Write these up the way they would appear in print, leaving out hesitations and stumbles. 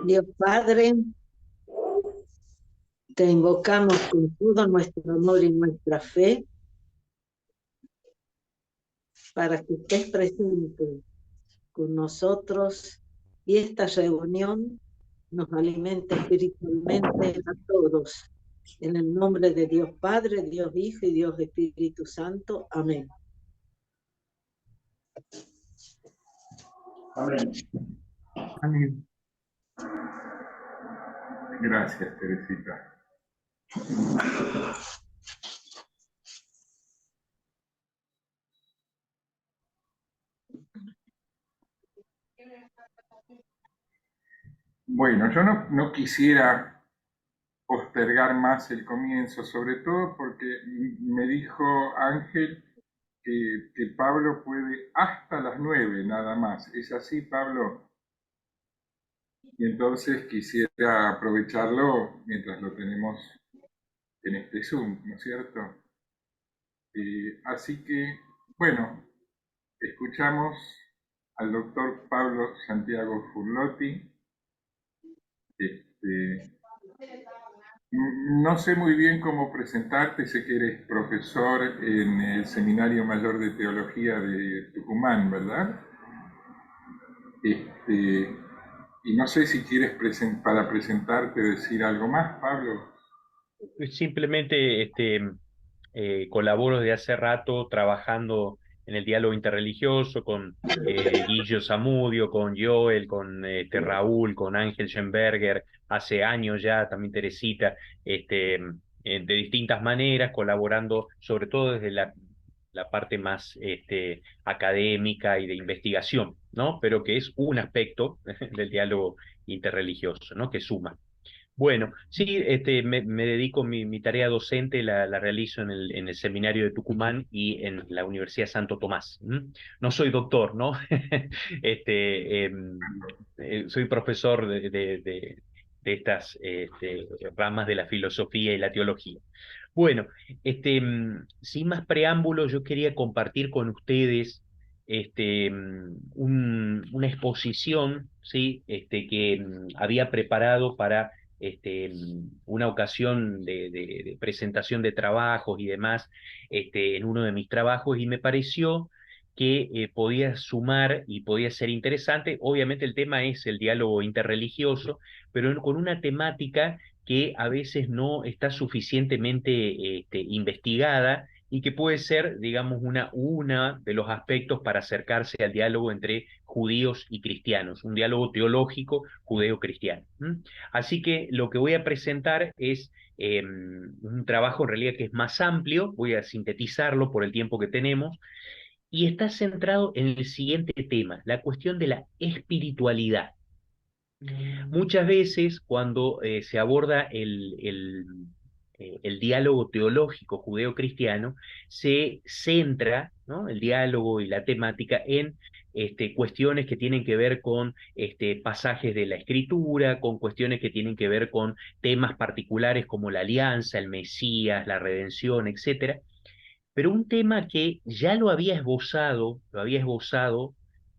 Dios Padre, te invocamos con todo nuestro amor y nuestra fe para que estés presente con nosotros y esta reunión nos alimente espiritualmente a todos. En el nombre de Dios Padre, Dios Hijo y Dios Espíritu Santo. Amén. Amén. Amén. Gracias, Teresita. Bueno, yo no quisiera postergar más el comienzo, sobre todo porque me dijo Ángel que Pablo puede hasta las 9 nada más. ¿Es así, Pablo? Y entonces quisiera aprovecharlo mientras lo tenemos en este Zoom, ¿no es cierto? Así que, bueno, escuchamos al doctor Pablo Santiago Furlotti. No sé muy bien cómo presentarte, sé que eres profesor en el Seminario Mayor de Teología de Tucumán, ¿verdad? Y no sé si quieres para presentarte decir algo más, Pablo. Simplemente colaboro desde hace rato trabajando en el diálogo interreligioso con Guillo Zamudio, con Joel, con Raúl, con Ángel Schoenberger, hace años ya, también Teresita, de distintas maneras, colaborando sobre todo desde la parte más académica y de investigación, ¿no? Pero que es un aspecto del diálogo interreligioso, ¿no? Que suma. Bueno, sí, me dedico, mi tarea docente la realizo en el Seminario de Tucumán y en la Universidad Santo Tomás. ¿M? No soy doctor, ¿no? Soy profesor de estas ramas de la filosofía y la teología. Bueno, sin más preámbulos, yo quería compartir con ustedes una exposición, ¿sí? Que había preparado para una ocasión de presentación de trabajos y demás en uno de mis trabajos y me pareció que podía sumar y podía ser interesante. Obviamente el tema es el diálogo interreligioso, pero con una temática que a veces no está suficientemente investigada y que puede ser, digamos, una de los aspectos para acercarse al diálogo entre judíos y cristianos, un diálogo teológico judeo-cristiano. Así que lo que voy a presentar es un trabajo en realidad que es más amplio, voy a sintetizarlo por el tiempo que tenemos, y está centrado en el siguiente tema, la cuestión de la espiritualidad. Muchas veces cuando se aborda el diálogo teológico judeo-cristiano, se centra, ¿no? El diálogo y la temática en cuestiones que tienen que ver con pasajes de la Escritura, con cuestiones que tienen que ver con temas particulares como la alianza, el Mesías, la redención, etcétera. Pero un tema que ya lo había esbozado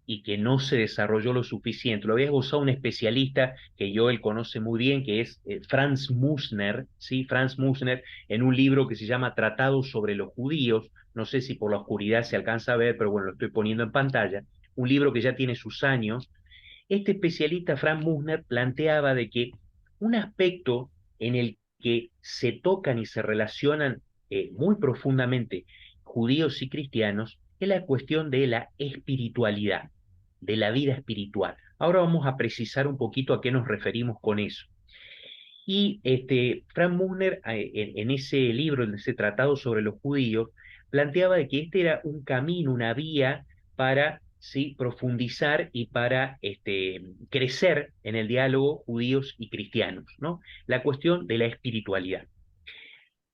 y que no se desarrolló lo suficiente, lo había esbozado un especialista que él conoce muy bien, que es Franz Mussner, ¿sí? Franz Mussner, en un libro que se llama Tratado sobre los judíos, no sé si por la oscuridad se alcanza a ver, pero bueno, lo estoy poniendo en pantalla, un libro que ya tiene sus años. Este especialista, Franz Mussner, planteaba de que un aspecto en el que se tocan y se relacionan muy profundamente judíos y cristianos es la cuestión de la espiritualidad, de la vida espiritual. Ahora vamos a precisar un poquito a qué nos referimos con eso. Y Franz Mussner, en ese libro, en ese tratado sobre los judíos, planteaba de que este era un camino, una vía para, ¿sí?, profundizar y para crecer en el diálogo judíos y cristianos, ¿no? La cuestión de la espiritualidad.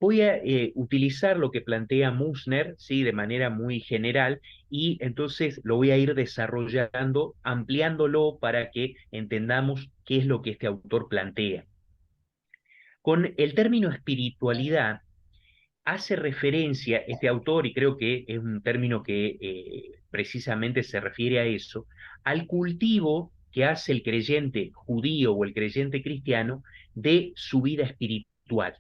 Voy a utilizar lo que plantea Mussner, ¿sí?, de manera muy general, y entonces lo voy a ir desarrollando, ampliándolo para que entendamos qué es lo que este autor plantea. Con el término espiritualidad hace referencia este autor, y creo que es un término que precisamente se refiere a eso, al cultivo que hace el creyente judío o el creyente cristiano de su vida espiritual.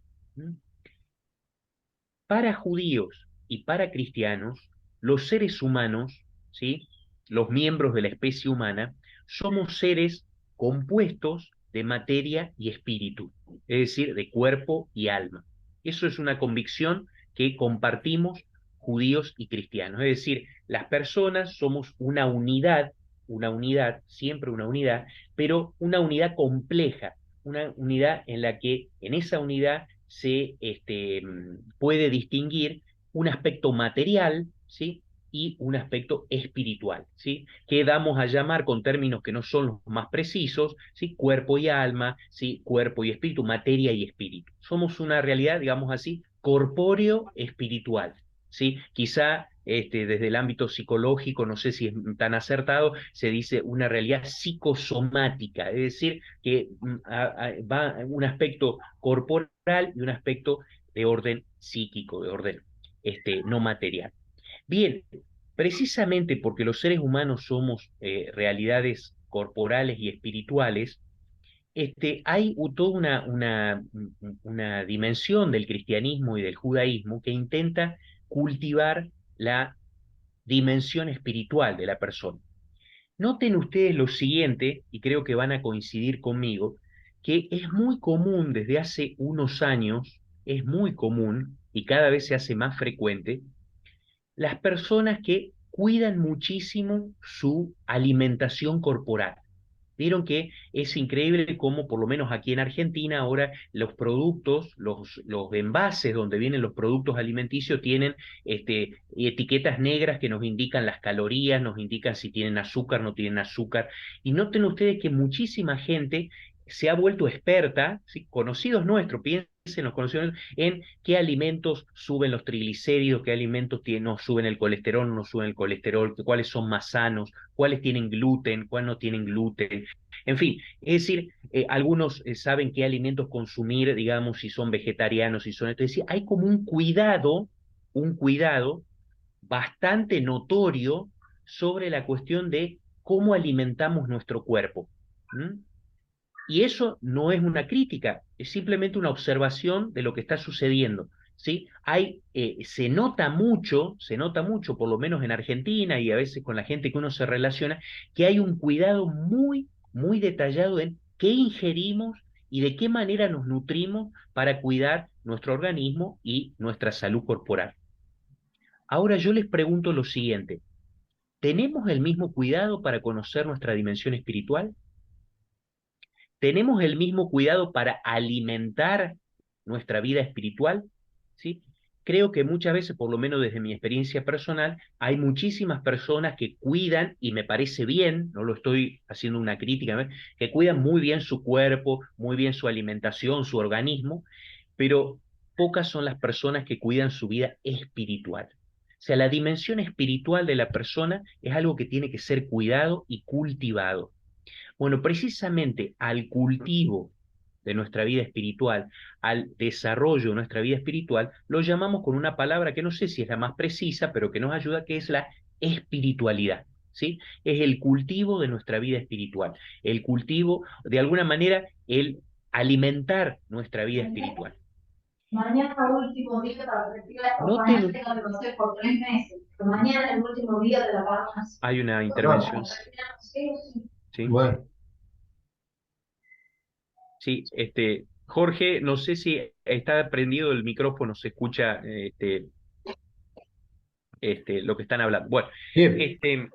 Para judíos y para cristianos, los seres humanos, ¿sí?, los miembros de la especie humana, somos seres compuestos de materia y espíritu, es decir, de cuerpo y alma. Eso es una convicción que compartimos judíos y cristianos, es decir, las personas somos una unidad, siempre una unidad, pero una unidad compleja, una unidad en la que en esa unidad se puede distinguir un aspecto material, ¿sí?, y un aspecto espiritual, ¿sí?, que damos a llamar con términos que no son los más precisos, ¿sí?, cuerpo y alma, ¿sí?, cuerpo y espíritu, materia y espíritu. Somos una realidad, digamos así, corpóreo-espiritual, ¿sí? Quizá desde el ámbito psicológico, no sé si es tan acertado, se dice una realidad psicosomática, es decir, que va un aspecto corporal y un aspecto de orden psíquico, de orden no material. Bien, precisamente porque los seres humanos somos realidades corporales y espirituales, hay toda una dimensión del cristianismo y del judaísmo que intenta cultivar la dimensión espiritual de la persona. Noten ustedes lo siguiente, y creo que van a coincidir conmigo, que es muy común desde hace unos años, es muy común y cada vez se hace más frecuente, las personas que cuidan muchísimo su alimentación corporal. Vieron que es increíble cómo, por lo menos aquí en Argentina, ahora los productos, los envases donde vienen los productos alimenticios tienen etiquetas negras que nos indican las calorías, nos indican si tienen azúcar, no tienen azúcar. Y noten ustedes que muchísima gente se ha vuelto experta, ¿sí?, conocidos nuestros, piensen los conocidos, en qué alimentos suben los triglicéridos, qué alimentos no suben el colesterol, no suben el colesterol, cuáles son más sanos, cuáles tienen gluten, cuáles no tienen gluten. En fin, es decir, algunos saben qué alimentos consumir, digamos, si son vegetarianos, si son... Es decir, hay como un cuidado bastante notorio sobre la cuestión de cómo alimentamos nuestro cuerpo. Y eso no es una crítica, es simplemente una observación de lo que está sucediendo, ¿sí? Se nota mucho, por lo menos en Argentina y a veces con la gente que uno se relaciona, que hay un cuidado muy, muy detallado en qué ingerimos y de qué manera nos nutrimos para cuidar nuestro organismo y nuestra salud corporal. Ahora yo les pregunto lo siguiente, ¿tenemos el mismo cuidado para conocer nuestra dimensión espiritual? ¿Tenemos el mismo cuidado para alimentar nuestra vida espiritual? ¿Sí? Creo que muchas veces, por lo menos desde mi experiencia personal, hay muchísimas personas que cuidan, y me parece bien, no lo estoy haciendo una crítica, que cuidan muy bien su cuerpo, muy bien su alimentación, su organismo, pero pocas son las personas que cuidan su vida espiritual. O sea, la dimensión espiritual de la persona es algo que tiene que ser cuidado y cultivado. Bueno, precisamente al cultivo de nuestra vida espiritual, al desarrollo de nuestra vida espiritual, lo llamamos con una palabra que no sé si es la más precisa, pero que nos ayuda, que es la espiritualidad, ¿sí? Es el cultivo de nuestra vida espiritual, el cultivo, de alguna manera, el alimentar nuestra vida espiritual. Mañana es el último día para retirar la Noten, tengo que conocer por 3 meses. Pero mañana es el último día de la vacancia. hay una intervención. ¿Sí? Bueno, Sí, Jorge, no sé si está prendido el micrófono, se escucha lo que están hablando. Bueno, bien.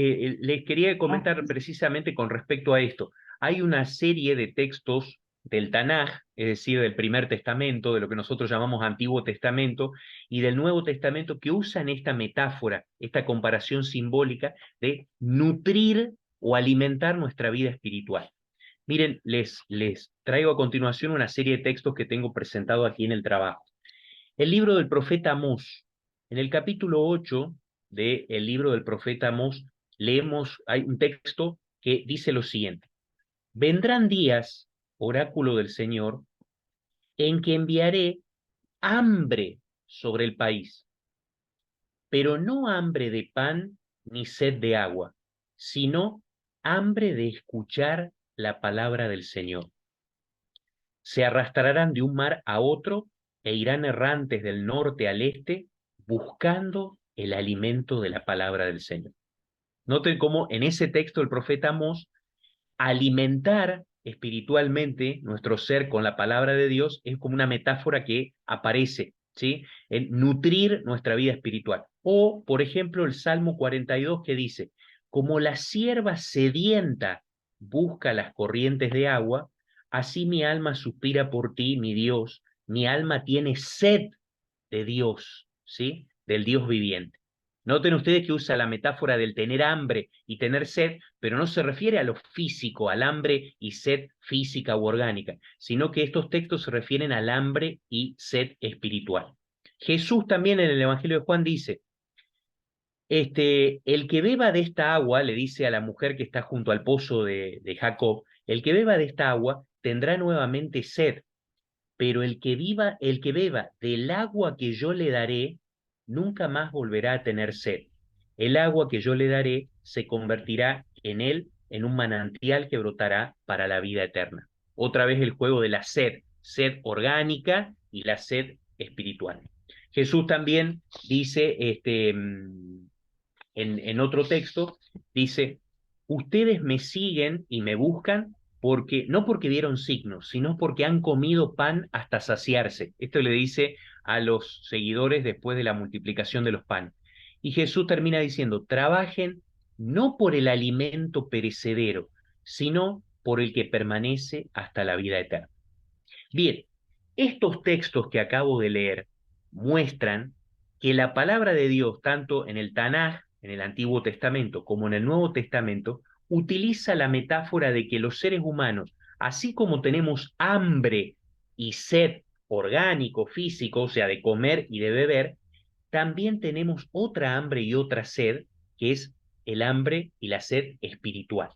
les quería comentar precisamente con respecto a esto. Hay una serie de textos del Tanaj, es decir, del Primer Testamento, de lo que nosotros llamamos Antiguo Testamento, y del Nuevo Testamento, que usan esta metáfora, esta comparación simbólica de nutrir o alimentar nuestra vida espiritual. Miren, les traigo a continuación una serie de textos que tengo presentado aquí en el trabajo. El libro del profeta Amós. En el capítulo 8 del libro del profeta Amós, hay un texto que dice lo siguiente: vendrán días, oráculo del Señor, en que enviaré hambre sobre el país, pero no hambre de pan ni sed de agua, sino hambre de escuchar la palabra del Señor. Se arrastrarán de un mar a otro e irán errantes del norte al este, buscando el alimento de la palabra del Señor. Noten cómo en ese texto el profeta Amós, alimentar espiritualmente nuestro ser con la palabra de Dios es como una metáfora que aparece, ¿sí? El nutrir nuestra vida espiritual. O, por ejemplo, el Salmo 42 que dice, como la sierva sedienta busca las corrientes de agua, así mi alma suspira por ti, mi Dios, mi alma tiene sed de Dios, ¿sí? Del Dios viviente. Noten ustedes que usa la metáfora del tener hambre y tener sed, pero no se refiere a lo físico, al hambre y sed física u orgánica, sino que estos textos se refieren al hambre y sed espiritual. Jesús también en el Evangelio de Juan dice, el que beba de esta agua, le dice a la mujer que está junto al pozo de Jacob, el que beba de esta agua tendrá nuevamente sed, pero el que beba del agua que yo le daré, nunca más volverá a tener sed. El agua que yo le daré se convertirá en él en un manantial que brotará para la vida eterna. Otra vez el juego de la sed, sed orgánica y la sed espiritual. Jesús también dice, en otro texto, dice, ustedes me siguen y me buscan porque, no porque vieron signos, sino porque han comido pan hasta saciarse. Esto le dice a los seguidores después de la multiplicación de los panes. Y Jesús termina diciendo, trabajen no por el alimento perecedero, sino por el que permanece hasta la vida eterna. Bien, estos textos que acabo de leer muestran que la palabra de Dios, tanto en el Tanaj, en el Antiguo Testamento, como en el Nuevo Testamento, utiliza la metáfora de que los seres humanos, así como tenemos hambre y sed orgánico, físico, o sea, de comer y de beber, también tenemos otra hambre y otra sed, que es el hambre y la sed espiritual.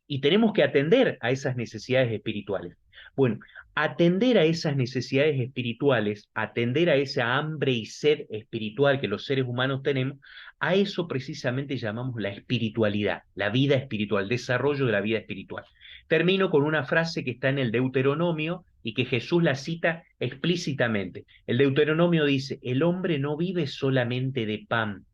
Y tenemos que atender a esas necesidades espirituales. Bueno, atender a esas necesidades espirituales, atender a esa hambre y sed espiritual que los seres humanos tenemos, a eso precisamente llamamos la espiritualidad, la vida espiritual, desarrollo de la vida espiritual. Termino con una frase que está en el Deuteronomio y que Jesús la cita explícitamente. El Deuteronomio dice, el hombre no vive solamente de pan,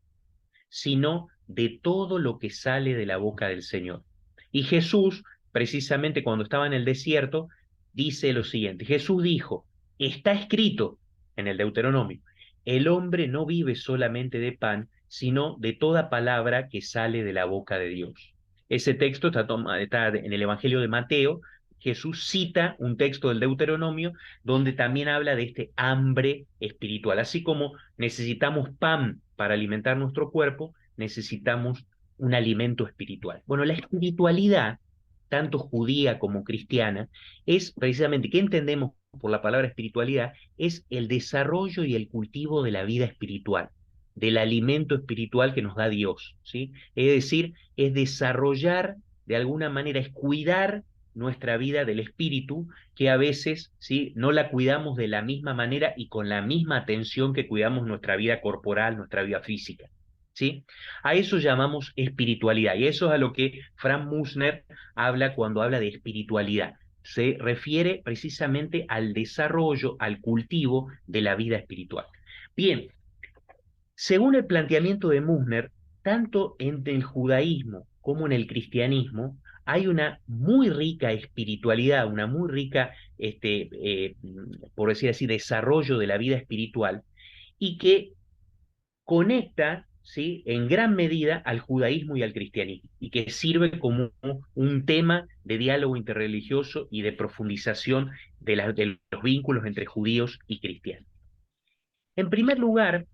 sino de todo lo que sale de la boca del Señor. Y Jesús, precisamente cuando estaba en el desierto, dice lo siguiente, Jesús dijo, está escrito en el Deuteronomio, el hombre no vive solamente de pan, sino de toda palabra que sale de la boca de Dios. Ese texto está en el Evangelio de Mateo. Jesús cita un texto del Deuteronomio donde también habla de este hambre espiritual. Así como necesitamos pan para alimentar nuestro cuerpo, necesitamos un alimento espiritual. Bueno, la espiritualidad, tanto judía como cristiana, es precisamente, ¿qué entendemos por la palabra espiritualidad? Es el desarrollo y el cultivo de la vida espiritual, del alimento espiritual que nos da Dios, ¿sí? Es decir, es desarrollar, de alguna manera, es cuidar nuestra vida del espíritu, que a veces, ¿sí?, no la cuidamos de la misma manera y con la misma atención que cuidamos nuestra vida corporal, nuestra vida física, ¿sí? A eso llamamos espiritualidad, y eso es a lo que Frank Musner habla cuando habla de espiritualidad. Se refiere precisamente al desarrollo, al cultivo de la vida espiritual. Bien, según el planteamiento de Musner, tanto en el judaísmo como en el cristianismo hay una muy rica espiritualidad, una muy rica, por decir así, desarrollo de la vida espiritual, y que conecta, ¿sí?, en gran medida al judaísmo y al cristianismo, y que sirve como un tema de diálogo interreligioso y de profundización de los vínculos entre judíos y cristianos. En primer lugar,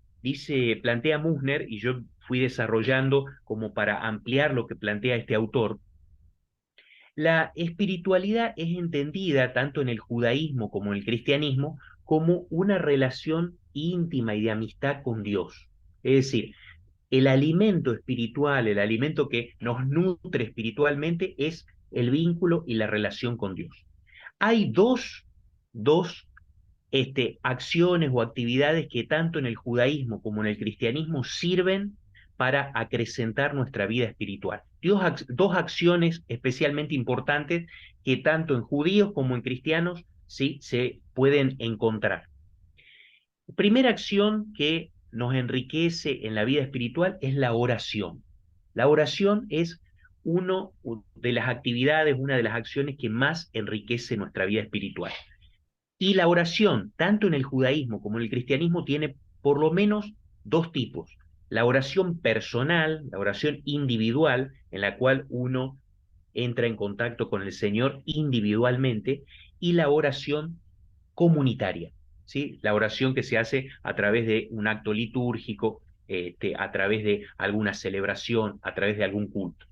plantea Musner, y yo fui desarrollando como para ampliar lo que plantea este autor, la espiritualidad es entendida tanto en el judaísmo como en el cristianismo como una relación íntima y de amistad con Dios. Es decir, el alimento espiritual, el alimento que nos nutre espiritualmente es el vínculo y la relación con Dios. Hay dos acciones o actividades que tanto en el judaísmo como en el cristianismo sirven para acrecentar nuestra vida espiritual. Dos acciones especialmente importantes que tanto en judíos como en cristianos ¿sí? se pueden encontrar. Primera acción que nos enriquece en la vida espiritual es la oración. La oración es una de las actividades, una de las acciones que más enriquece nuestra vida espiritual. Y la oración, tanto en el judaísmo como en el cristianismo, tiene por lo menos dos tipos. La oración personal, la oración individual, en la cual uno entra en contacto con el Señor individualmente, y la oración comunitaria, ¿sí? La oración que se hace a través de un acto litúrgico, a través de alguna celebración, a través de algún culto.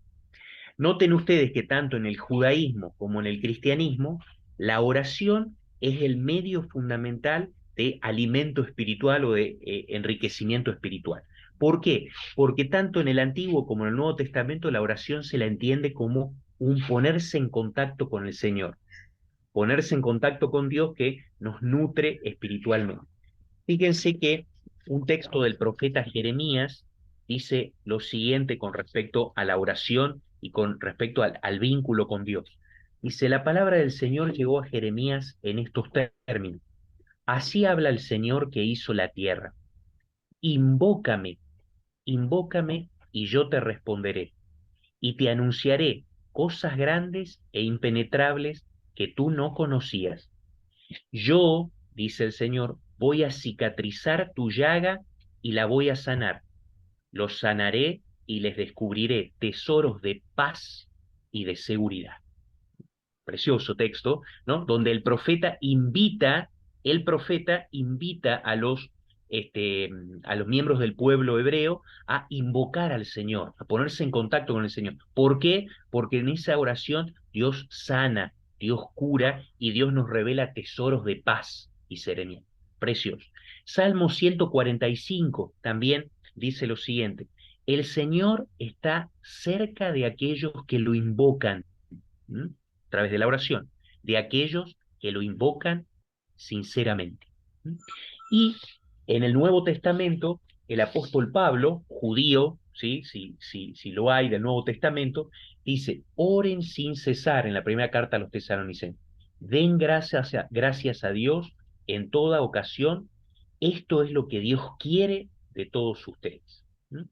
Noten ustedes que tanto en el judaísmo como en el cristianismo, la oración es el medio fundamental de alimento espiritual o de enriquecimiento espiritual. ¿Por qué? Porque tanto en el Antiguo como en el Nuevo Testamento la oración se la entiende como un ponerse en contacto con el Señor, ponerse en contacto con Dios que nos nutre espiritualmente. Fíjense que un texto del profeta Jeremías dice lo siguiente con respecto a la oración y con respecto al vínculo con Dios. Dice, la palabra del Señor llegó a Jeremías en estos términos. Así habla el Señor que hizo la tierra. Invócame, invócame y yo te responderé, y te anunciaré cosas grandes e impenetrables que tú no conocías. Yo, dice el Señor, voy a cicatrizar tu llaga y la voy a sanar. Los sanaré y les descubriré tesoros de paz y de seguridad. Precioso texto, ¿no? Donde el profeta invita a los miembros del pueblo hebreo a invocar al Señor, a ponerse en contacto con el Señor. ¿Por qué? Porque en esa oración Dios sana, Dios cura y Dios nos revela tesoros de paz y serenidad. Precioso. Salmo 145 también dice lo siguiente: el Señor está cerca de aquellos que lo invocan, ¿m? A través de la oración, de aquellos que lo invocan sinceramente. ¿M? Y en el Nuevo Testamento, el apóstol Pablo, judío, ¿sí? Si lo hay del Nuevo Testamento, dice, oren sin cesar en la primera carta a los tesalonicenses. Den gracias a Dios en toda ocasión. Esto es lo que Dios quiere de todos ustedes. ¿M?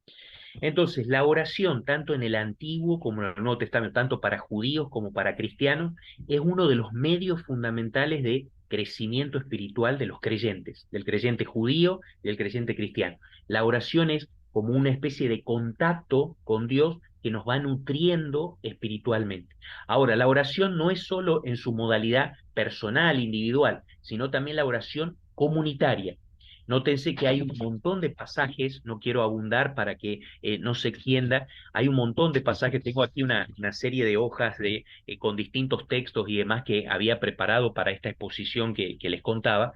Entonces, la oración, tanto en el Antiguo como en el Nuevo Testamento, tanto para judíos como para cristianos, es uno de los medios fundamentales de crecimiento espiritual de los creyentes, del creyente judío y del creyente cristiano. La oración es como una especie de contacto con Dios que nos va nutriendo espiritualmente. Ahora, la oración no es solo en su modalidad personal, individual, sino también la oración comunitaria. Nótense que hay un montón de pasajes, no quiero abundar para que no se extienda, hay un montón de pasajes, tengo aquí una serie de hojas con distintos textos y demás que había preparado para esta exposición que les contaba,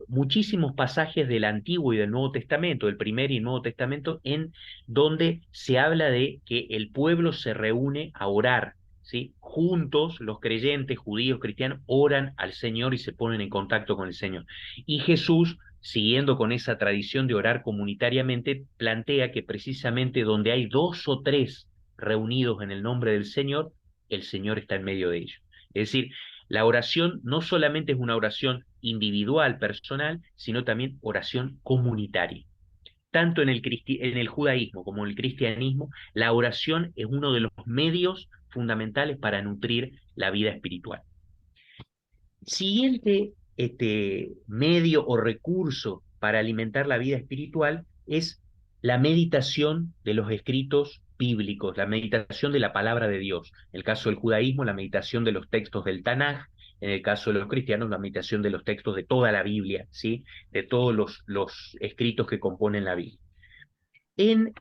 muchísimos pasajes del Antiguo y del Nuevo Testamento, del Primer y Nuevo Testamento, en donde se habla de que el pueblo se reúne a orar, ¿sí? Juntos, los creyentes, judíos, cristianos, oran al Señor y se ponen en contacto con el Señor. Y Jesús, siguiendo con esa tradición de orar comunitariamente, plantea que precisamente donde hay dos o tres reunidos en el nombre del Señor, el Señor está en medio de ellos. Es decir, la oración no solamente es una oración individual, personal, sino también oración comunitaria. Tanto en el judaísmo como en el cristianismo, la oración es uno de los medios fundamentales para nutrir la vida espiritual. Siguiente medio o recurso para alimentar la vida espiritual es la meditación de los escritos bíblicos, la meditación de la palabra de Dios. En el caso del judaísmo, la meditación de los textos del Tanaj; en el caso de los cristianos, la meditación de los textos de toda la Biblia, ¿sí? De todos los escritos que componen la Biblia. En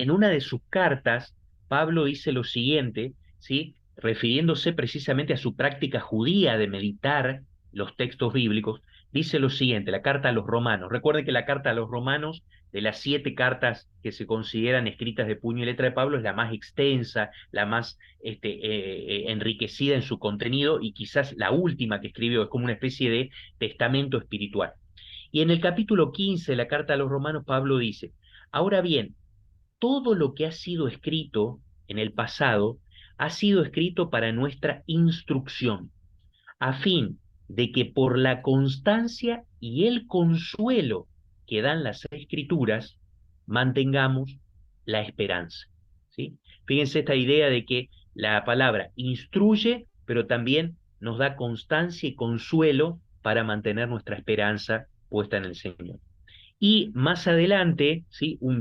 una de sus cartas, Pablo dice lo siguiente, ¿sí? Refiriéndose precisamente a su práctica judía de meditar los textos bíblicos, dice lo siguiente, la carta a los romanos. Recuerden que la carta a los romanos, de las 7 cartas que se consideran escritas de puño y letra de Pablo, es la más extensa, la más enriquecida en su contenido y quizás la última que escribió, es como una especie de testamento espiritual. Y en el capítulo 15 de la carta a los Romanos, Pablo dice, ahora bien, todo lo que ha sido escrito en el pasado ha sido escrito para nuestra instrucción, a fin de que por la constancia y el consuelo que dan las escrituras, mantengamos la esperanza. ¿Sí? Fíjense esta idea de que la palabra instruye, pero también nos da constancia y consuelo para mantener nuestra esperanza puesta en el Señor. Y más adelante, ¿sí? un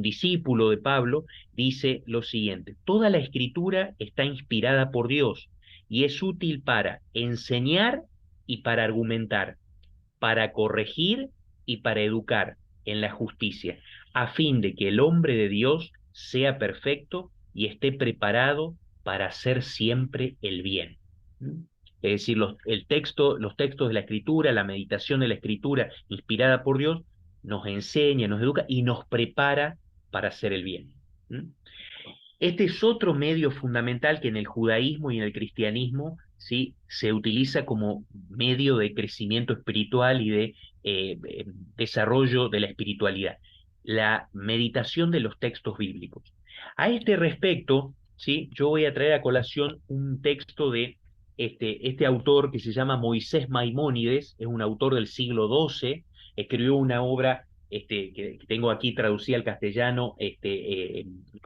discípulo de Pablo dice lo siguiente, toda la escritura está inspirada por Dios y es útil para enseñar y para argumentar, para corregir y para educar en la justicia, a fin de que el hombre de Dios sea perfecto y esté preparado para hacer siempre el bien. ¿Mm? Es decir, los textos de la Escritura, la meditación de la Escritura inspirada por Dios, nos enseña, nos educa y nos prepara para hacer el bien. ¿Mm? Este es otro medio fundamental que en el judaísmo y en el cristianismo, ¿sí?, se utiliza como medio de crecimiento espiritual y de desarrollo de la espiritualidad, la meditación de los textos bíblicos. A este respecto, ¿sí?, yo voy a traer a colación un texto de este autor que se llama Moisés Maimónides, es un autor del siglo XII, escribió una obra que tengo aquí traducida al castellano,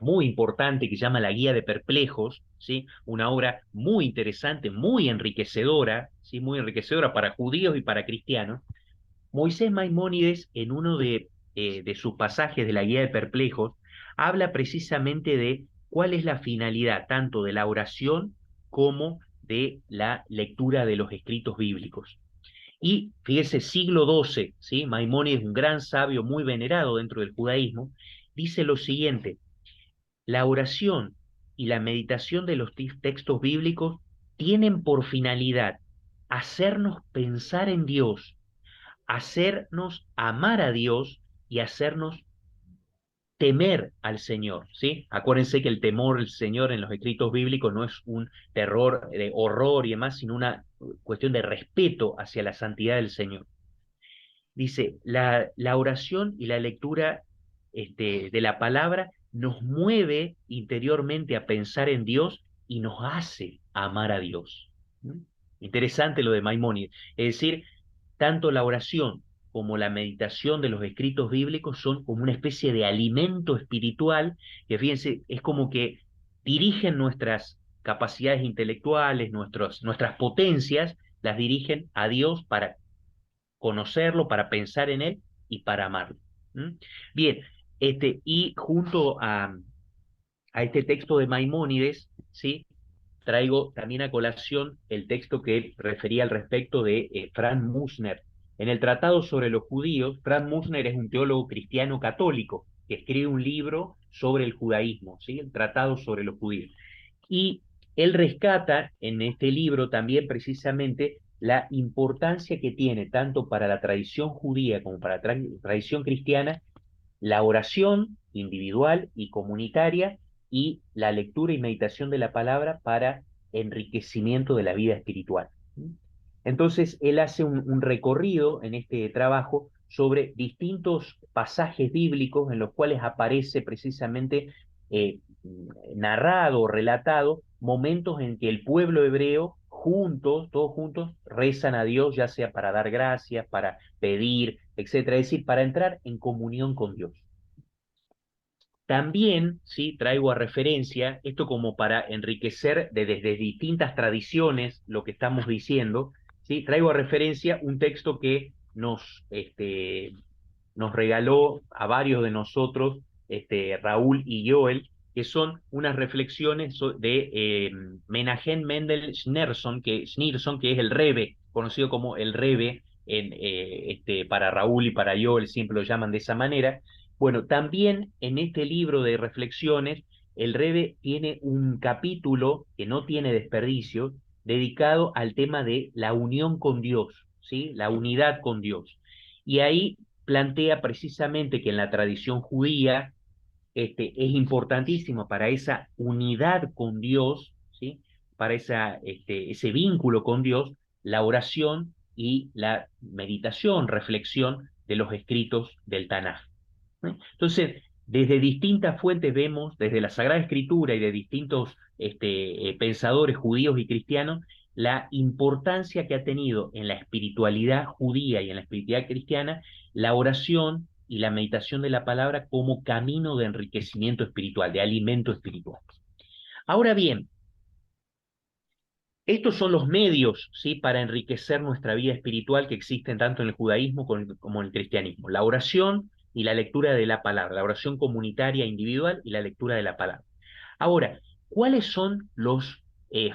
muy importante, que se llama La Guía de Perplejos, ¿sí? Una obra muy interesante, muy enriquecedora, ¿sí? Muy enriquecedora para judíos y para cristianos. Moisés Maimónides, en uno de sus pasajes de La Guía de Perplejos, habla precisamente de cuál es la finalidad tanto de la oración como de la lectura de los escritos bíblicos. Y fíjese, siglo XII, ¿sí? Maimónides, un gran sabio muy venerado dentro del judaísmo, dice lo siguiente, la oración y la meditación de los textos bíblicos tienen por finalidad hacernos pensar en Dios, hacernos amar a Dios y hacernos temer al Señor, ¿sí? Acuérdense que el temor al Señor en los escritos bíblicos no es un terror, de horror y demás, sino una cuestión de respeto hacia la santidad del Señor. Dice, la oración y la lectura de la palabra nos mueve interiormente a pensar en Dios y nos hace amar a Dios. ¿Mm? Interesante lo de Maimónides. Es decir, tanto la oración como la meditación de los escritos bíblicos son como una especie de alimento espiritual que, fíjense, es como que dirigen nuestras capacidades intelectuales, nuestras potencias, las dirigen a Dios para conocerlo, para pensar en él y para amarlo. ¿Mm? Bien, y junto a este texto de Maimónides, ¿sí?, traigo también a colación el texto que él refería al respecto de Franz Mussner. En el Tratado sobre los Judíos, Franz Mussner es un teólogo cristiano católico que escribe un libro sobre el judaísmo, ¿sí?, el Tratado sobre los Judíos. Y él rescata en este libro también precisamente la importancia que tiene tanto para la tradición judía como para la tradición cristiana la oración individual y comunitaria y la lectura y meditación de la palabra para enriquecimiento de la vida espiritual. Entonces, él hace un recorrido en este trabajo sobre distintos pasajes bíblicos en los cuales aparece precisamente eh, narrado o relatado momentos en que el pueblo hebreo juntos, todos juntos, rezan a Dios, ya sea para dar gracias, para pedir, etcétera, es decir, para entrar en comunión con Dios. También, ¿sí?, traigo a referencia, esto como para enriquecer desde distintas tradiciones lo que estamos diciendo, ¿sí?, traigo a referencia un texto que nos regaló a varios de nosotros, Raúl y Joel, que son unas reflexiones de Menachem Mendel Schneerson, que es el Rebbe, conocido como el Rebbe para Raúl y para Joel, siempre lo llaman de esa manera. Bueno, también en este libro de reflexiones, el Rebbe tiene un capítulo que no tiene desperdicio, dedicado al tema de la unión con Dios, ¿sí?, la unidad con Dios. Y ahí plantea precisamente que en la tradición judía es importantísimo para esa unidad con Dios, ¿sí?, para ese vínculo con Dios, la oración y la meditación, reflexión de los escritos del Tanaj. Entonces, desde distintas fuentes vemos, desde la Sagrada Escritura y de distintos pensadores judíos y cristianos, la importancia que ha tenido en la espiritualidad judía y en la espiritualidad cristiana la oración y la meditación de la palabra como camino de enriquecimiento espiritual, de alimento espiritual. Ahora bien, estos son los medios, ¿sí?, para enriquecer nuestra vida espiritual que existen tanto en el judaísmo como en el cristianismo. La oración y la lectura de la palabra, la oración comunitaria individual y la lectura de la palabra. Ahora, ¿cuáles son los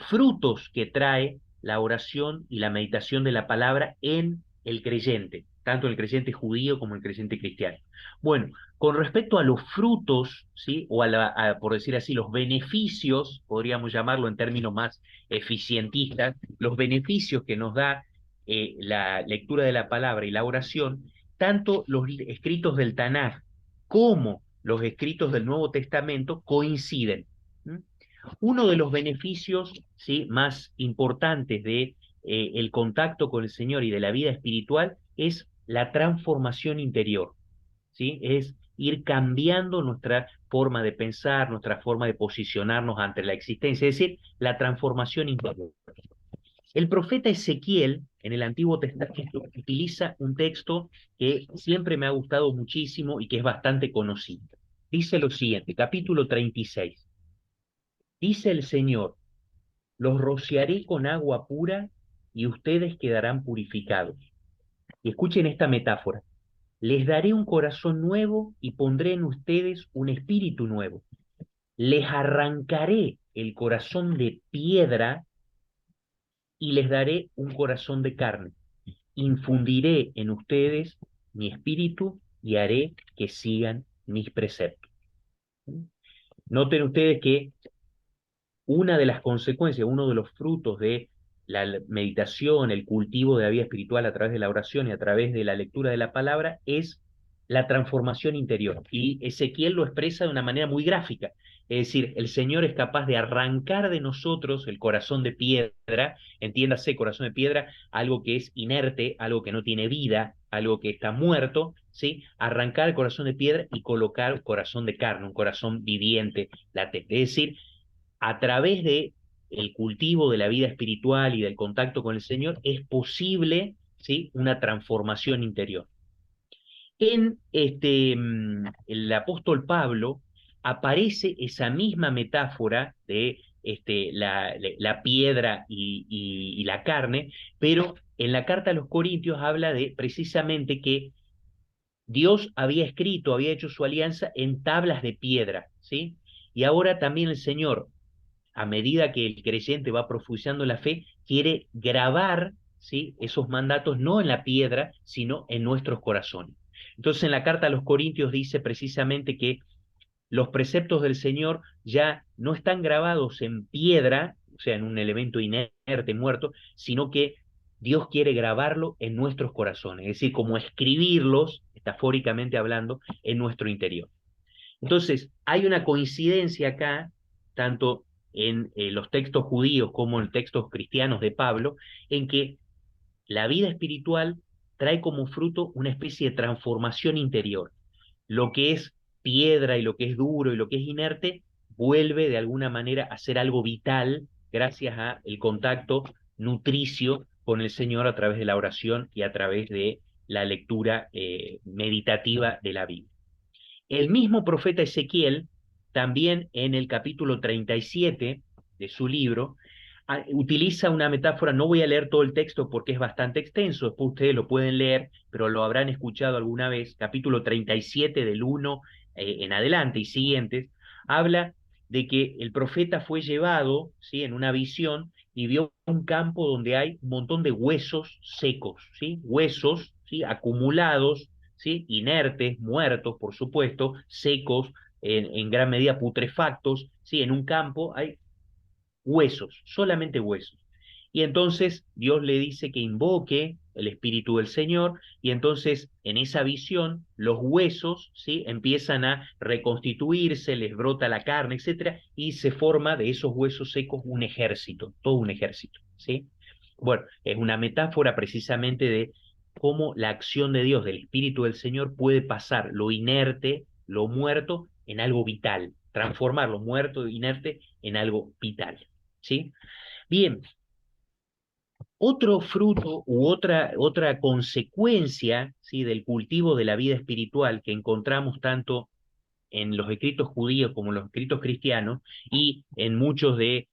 frutos que trae la oración y la meditación de la palabra en el creyente, tanto el creyente judío como el creyente cristiano? Bueno, con respecto a los frutos, ¿sí?, o por decir así, los beneficios, podríamos llamarlo en términos más eficientistas, los beneficios que nos da la lectura de la palabra y la oración, tanto los escritos del Tanaj como los escritos del Nuevo Testamento coinciden. Uno de los beneficios, ¿sí?, más importantes de el contacto con el Señor y de la vida espiritual es la transformación interior, ¿sí? Es ir cambiando nuestra forma de pensar, nuestra forma de posicionarnos ante la existencia, es decir, la transformación interior. El profeta Ezequiel, en el Antiguo Testamento, utiliza un texto que siempre me ha gustado muchísimo y que es bastante conocido. Dice lo siguiente, capítulo 36. Dice el Señor: los rociaré con agua pura y ustedes quedarán purificados. Y escuchen esta metáfora. Les daré un corazón nuevo y pondré en ustedes un espíritu nuevo. Les arrancaré el corazón de piedra y les daré un corazón de carne. Infundiré en ustedes mi espíritu y haré que sigan mis preceptos. Noten ustedes que una de las consecuencias, uno de los frutos de la meditación, el cultivo de la vida espiritual a través de la oración y a través de la lectura de la palabra es la transformación interior. Y Ezequiel lo expresa de una manera muy gráfica. Es decir, el Señor es capaz de arrancar de nosotros el corazón de piedra, entiéndase, corazón de piedra, algo que es inerte, algo que no tiene vida, algo que está muerto, ¿sí? Arrancar el corazón de piedra y colocar un corazón de carne, un corazón viviente, latente. Es decir, a través de el cultivo de la vida espiritual y del contacto con el Señor es posible, ¿sí?, una transformación interior. En el apóstol Pablo aparece esa misma metáfora de la piedra y la carne, pero en la carta a los Corintios habla de precisamente que Dios había escrito, había hecho su alianza en tablas de piedra, ¿sí? Y ahora también el Señor, a medida que el creyente va profundizando la fe, quiere grabar, ¿sí?, esos mandatos no en la piedra, sino en nuestros corazones. Entonces en la carta a los Corintios dice precisamente que los preceptos del Señor ya no están grabados en piedra, o sea, en un elemento inerte, muerto, sino que Dios quiere grabarlo en nuestros corazones, es decir, como escribirlos, metafóricamente hablando, en nuestro interior. Entonces, hay una coincidencia acá, tanto en los textos judíos como en textos cristianos de Pablo, en que la vida espiritual trae como fruto una especie de transformación interior. Lo que es piedra y lo que es duro y lo que es inerte vuelve de alguna manera a ser algo vital gracias a el contacto nutricio con el Señor a través de la oración y a través de la lectura meditativa de la Biblia. El mismo profeta Ezequiel, también en el capítulo 37 de su libro, utiliza una metáfora. No voy a leer todo el texto porque es bastante extenso, después ustedes lo pueden leer, pero lo habrán escuchado alguna vez. Capítulo 37 del 1 en adelante y siguientes, habla de que el profeta fue llevado, ¿sí?, en una visión y vio un campo donde hay un montón de huesos secos, ¿sí?, huesos, ¿sí?, acumulados, ¿sí?, inertes, muertos, por supuesto, secos, en gran medida putrefactos, ¿sí?, en un campo hay huesos, solamente huesos. Y entonces Dios le dice que invoque el Espíritu del Señor, y entonces en esa visión los huesos, ¿sí?, empiezan a reconstituirse, les brota la carne, etcétera, y se forma de esos huesos secos un ejército, todo un ejército, ¿sí? Bueno, es una metáfora precisamente de cómo la acción de Dios, del Espíritu del Señor, puede pasar lo inerte, lo muerto, en algo vital, transformar lo muerto, inerte, en algo vital. ¿Sí? Bien, otro fruto u otra consecuencia, ¿sí?, del cultivo de la vida espiritual que encontramos tanto en los escritos judíos como en los escritos cristianos y en muchos de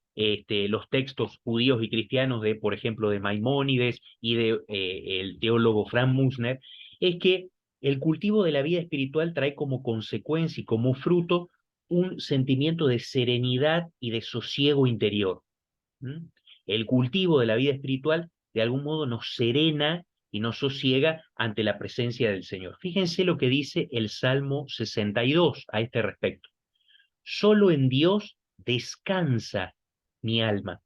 los textos judíos y cristianos de, por ejemplo, de Maimónides y de el teólogo Franz Mussner, es que el cultivo de la vida espiritual trae como consecuencia y como fruto un sentimiento de serenidad y de sosiego interior. ¿Mm? El cultivo de la vida espiritual de algún modo nos serena y nos sosiega ante la presencia del Señor. Fíjense lo que dice el Salmo 62 a este respecto. Solo en Dios descansa mi alma.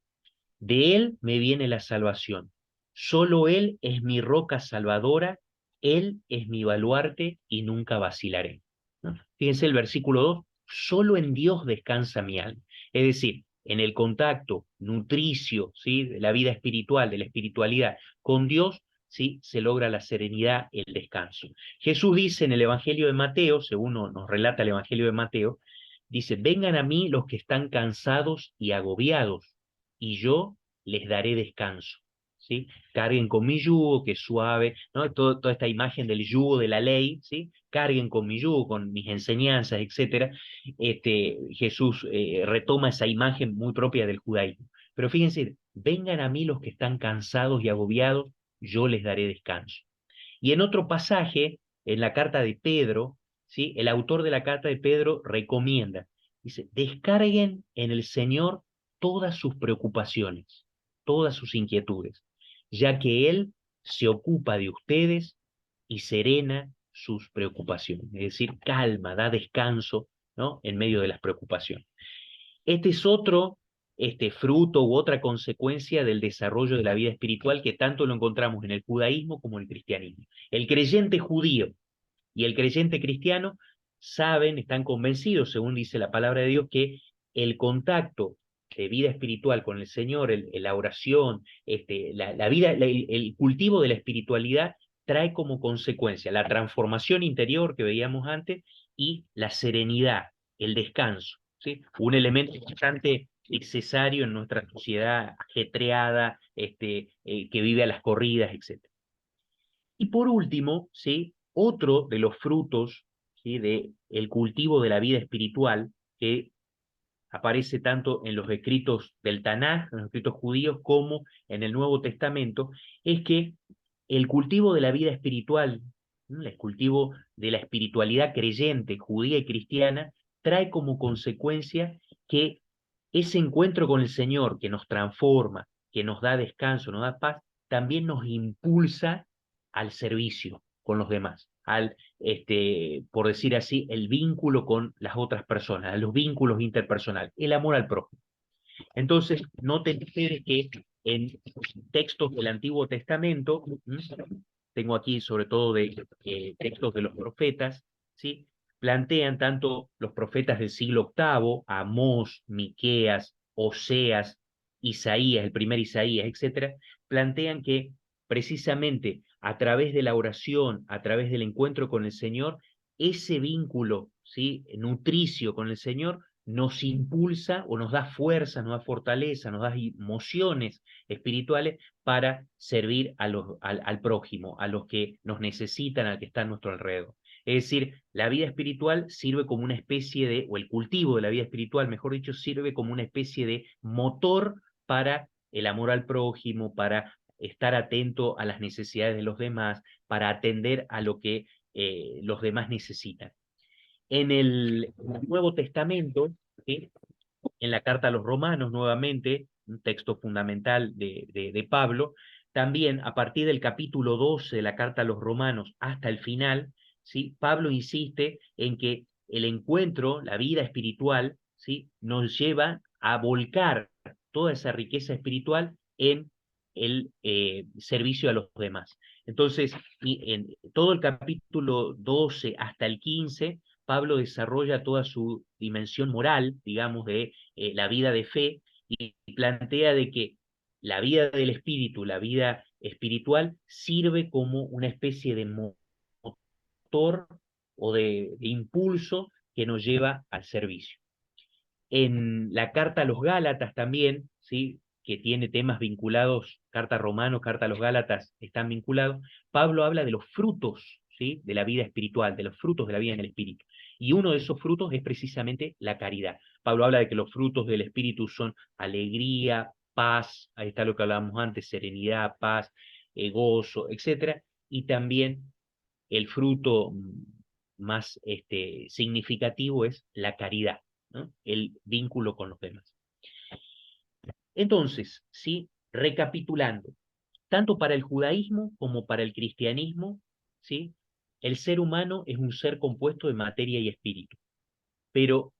De Él me viene la salvación. Solo Él es mi roca salvadora. Él es mi baluarte y nunca vacilaré. ¿No? Fíjense el versículo 2. Solo en Dios descansa mi alma. Es decir, en el contacto nutricio, ¿sí?, de la vida espiritual, de la espiritualidad con Dios, ¿sí?, se logra la serenidad, el descanso. Jesús dice en el Evangelio de Mateo, según nos relata el Evangelio de Mateo, dice, vengan a mí los que están cansados y agobiados, y yo les daré descanso. ¿Sí? Carguen con mi yugo, que es suave, ¿no? Toda esta imagen del yugo de la ley, ¿sí? Carguen con mi yugo, con mis enseñanzas, etc. Jesús retoma esa imagen muy propia del judaísmo. Pero fíjense, vengan a mí los que están cansados y agobiados, yo les daré descanso. Y en otro pasaje, en la carta de Pedro, ¿sí?, el autor de la carta de Pedro recomienda, dice, descarguen en el Señor todas sus preocupaciones, todas sus inquietudes, ya que Él se ocupa de ustedes y serena sus preocupaciones, es decir, calma, da descanso, ¿no?, en medio de las preocupaciones. Este es otro fruto u otra consecuencia del desarrollo de la vida espiritual que tanto lo encontramos en el judaísmo como en el cristianismo. El creyente judío y el creyente cristiano saben, están convencidos, según dice la palabra de Dios, que el contacto de vida espiritual con el Señor, la oración, la vida, el cultivo de la espiritualidad trae como consecuencia la transformación interior que veíamos antes y la serenidad, el descanso, ¿sí? Un elemento bastante necesario en nuestra sociedad ajetreada, que vive a las corridas, etc. Y por último, ¿sí?, otro de los frutos, ¿sí?, del cultivo de la vida espiritual que aparece tanto en los escritos del Tanaj, en los escritos judíos, como en el Nuevo Testamento, es que el cultivo de la vida espiritual, ¿no?, el cultivo de la espiritualidad creyente, judía y cristiana, trae como consecuencia que ese encuentro con el Señor que nos transforma, que nos da descanso, nos da paz, también nos impulsa al servicio con los demás, al, por decir así, el vínculo con las otras personas, a los vínculos interpersonales, el amor al prójimo. Entonces, noten ustedes que en textos del Antiguo Testamento, tengo aquí sobre todo de textos de los profetas, ¿sí?, plantean tanto los profetas del siglo octavo, Amós, Miqueas, Oseas, Isaías, el primer Isaías, etcétera, plantean que precisamente a través de la oración, a través del encuentro con el Señor, ese vínculo, ¿sí?, nutricio con el Señor, nos impulsa o nos da fuerza, nos da fortaleza, nos da emociones espirituales para servir al prójimo, a los que nos necesitan, al que está a nuestro alrededor. Es decir, la vida espiritual sirve como una especie de, o el cultivo de la vida espiritual, mejor dicho, sirve como una especie de motor para el amor al prójimo, para estar atento a las necesidades de los demás, para atender a lo que los demás necesitan. En el Nuevo Testamento, ¿sí?, en la carta a los Romanos, nuevamente, un texto fundamental de Pablo, también a partir del capítulo 12 de la carta a los Romanos hasta el final, ¿sí?, Pablo insiste en que el encuentro, la vida espiritual, ¿sí?, nos lleva a volcar toda esa riqueza espiritual en el servicio a los demás. Entonces, en todo el capítulo 12 hasta el 15, Pablo desarrolla toda su dimensión moral, digamos, de la vida de fe, y plantea de que la vida del espíritu, la vida espiritual, sirve como una especie de motor o de impulso que nos lleva al servicio. En la carta a los Gálatas también, ¿sí?, que tiene temas vinculados, carta a Romanos, carta a los Gálatas están vinculados, Pablo habla de los frutos, ¿sí?, de la vida espiritual, de los frutos de la vida en el espíritu. Y uno de esos frutos es precisamente la caridad. Pablo habla de que los frutos del espíritu son alegría, paz, ahí está lo que hablábamos antes, serenidad, paz, gozo, etc. Y también el fruto más significativo es la caridad, ¿no?, el vínculo con los demás. Entonces, ¿sí?, recapitulando, tanto para el judaísmo como para el cristianismo, ¿sí?, el ser humano es un ser compuesto de materia y espíritu, pero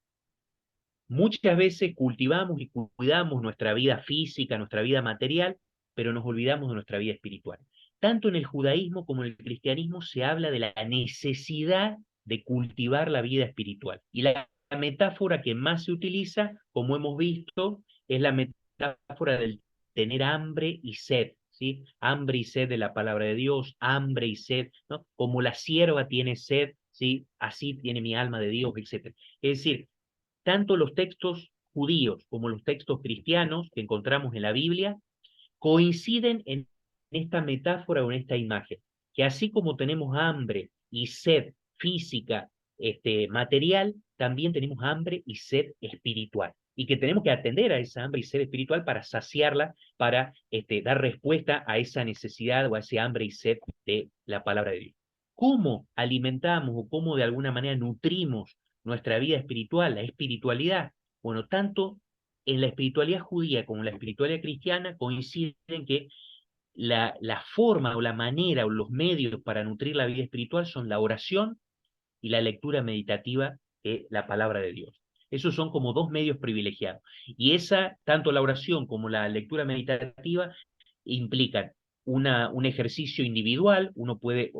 muchas veces cultivamos y cuidamos nuestra vida física, nuestra vida material, pero nos olvidamos de nuestra vida espiritual. Tanto en el judaísmo como en el cristianismo se habla de la necesidad de cultivar la vida espiritual. Y la metáfora que más se utiliza, como hemos visto, es la metáfora del tener hambre y sed, ¿sí? Hambre y sed de la palabra de Dios, hambre y sed, ¿no? Como la sierva tiene sed, ¿sí?, así tiene mi alma de Dios, etc. Es decir, tanto los textos judíos como los textos cristianos que encontramos en la Biblia coinciden en esta metáfora o en esta imagen, que así como tenemos hambre y sed física, material, también tenemos hambre y sed espiritual, y que tenemos que atender a esa hambre y sed espiritual para saciarla, para dar respuesta a esa necesidad o a ese hambre y sed de la palabra de Dios. ¿Cómo alimentamos o cómo de alguna manera nutrimos nuestra vida espiritual, la espiritualidad? Bueno, tanto en la espiritualidad judía como en la espiritualidad cristiana coinciden que la forma o la manera o los medios para nutrir la vida espiritual son la oración y la lectura meditativa de la palabra de Dios. Esos son como dos medios privilegiados. Y tanto la oración como la lectura meditativa implican un ejercicio individual, uno puede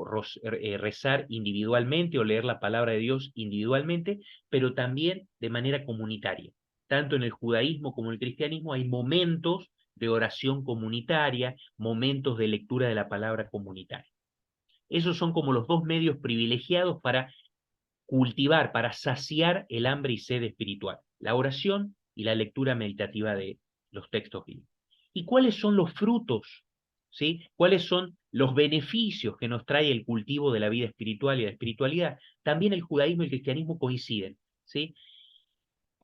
rezar individualmente o leer la palabra de Dios individualmente, pero también de manera comunitaria. Tanto en el judaísmo como en el cristianismo hay momentos de oración comunitaria, momentos de lectura de la palabra comunitaria. Esos son como los dos medios privilegiados para cultivar, para saciar el hambre y sed espiritual, la oración y la lectura meditativa de los textos bíblicos. ¿Y cuáles son los frutos? ¿Sí? ¿Cuáles son los beneficios que nos trae el cultivo de la vida espiritual y la espiritualidad? También el judaísmo y el cristianismo coinciden, ¿sí?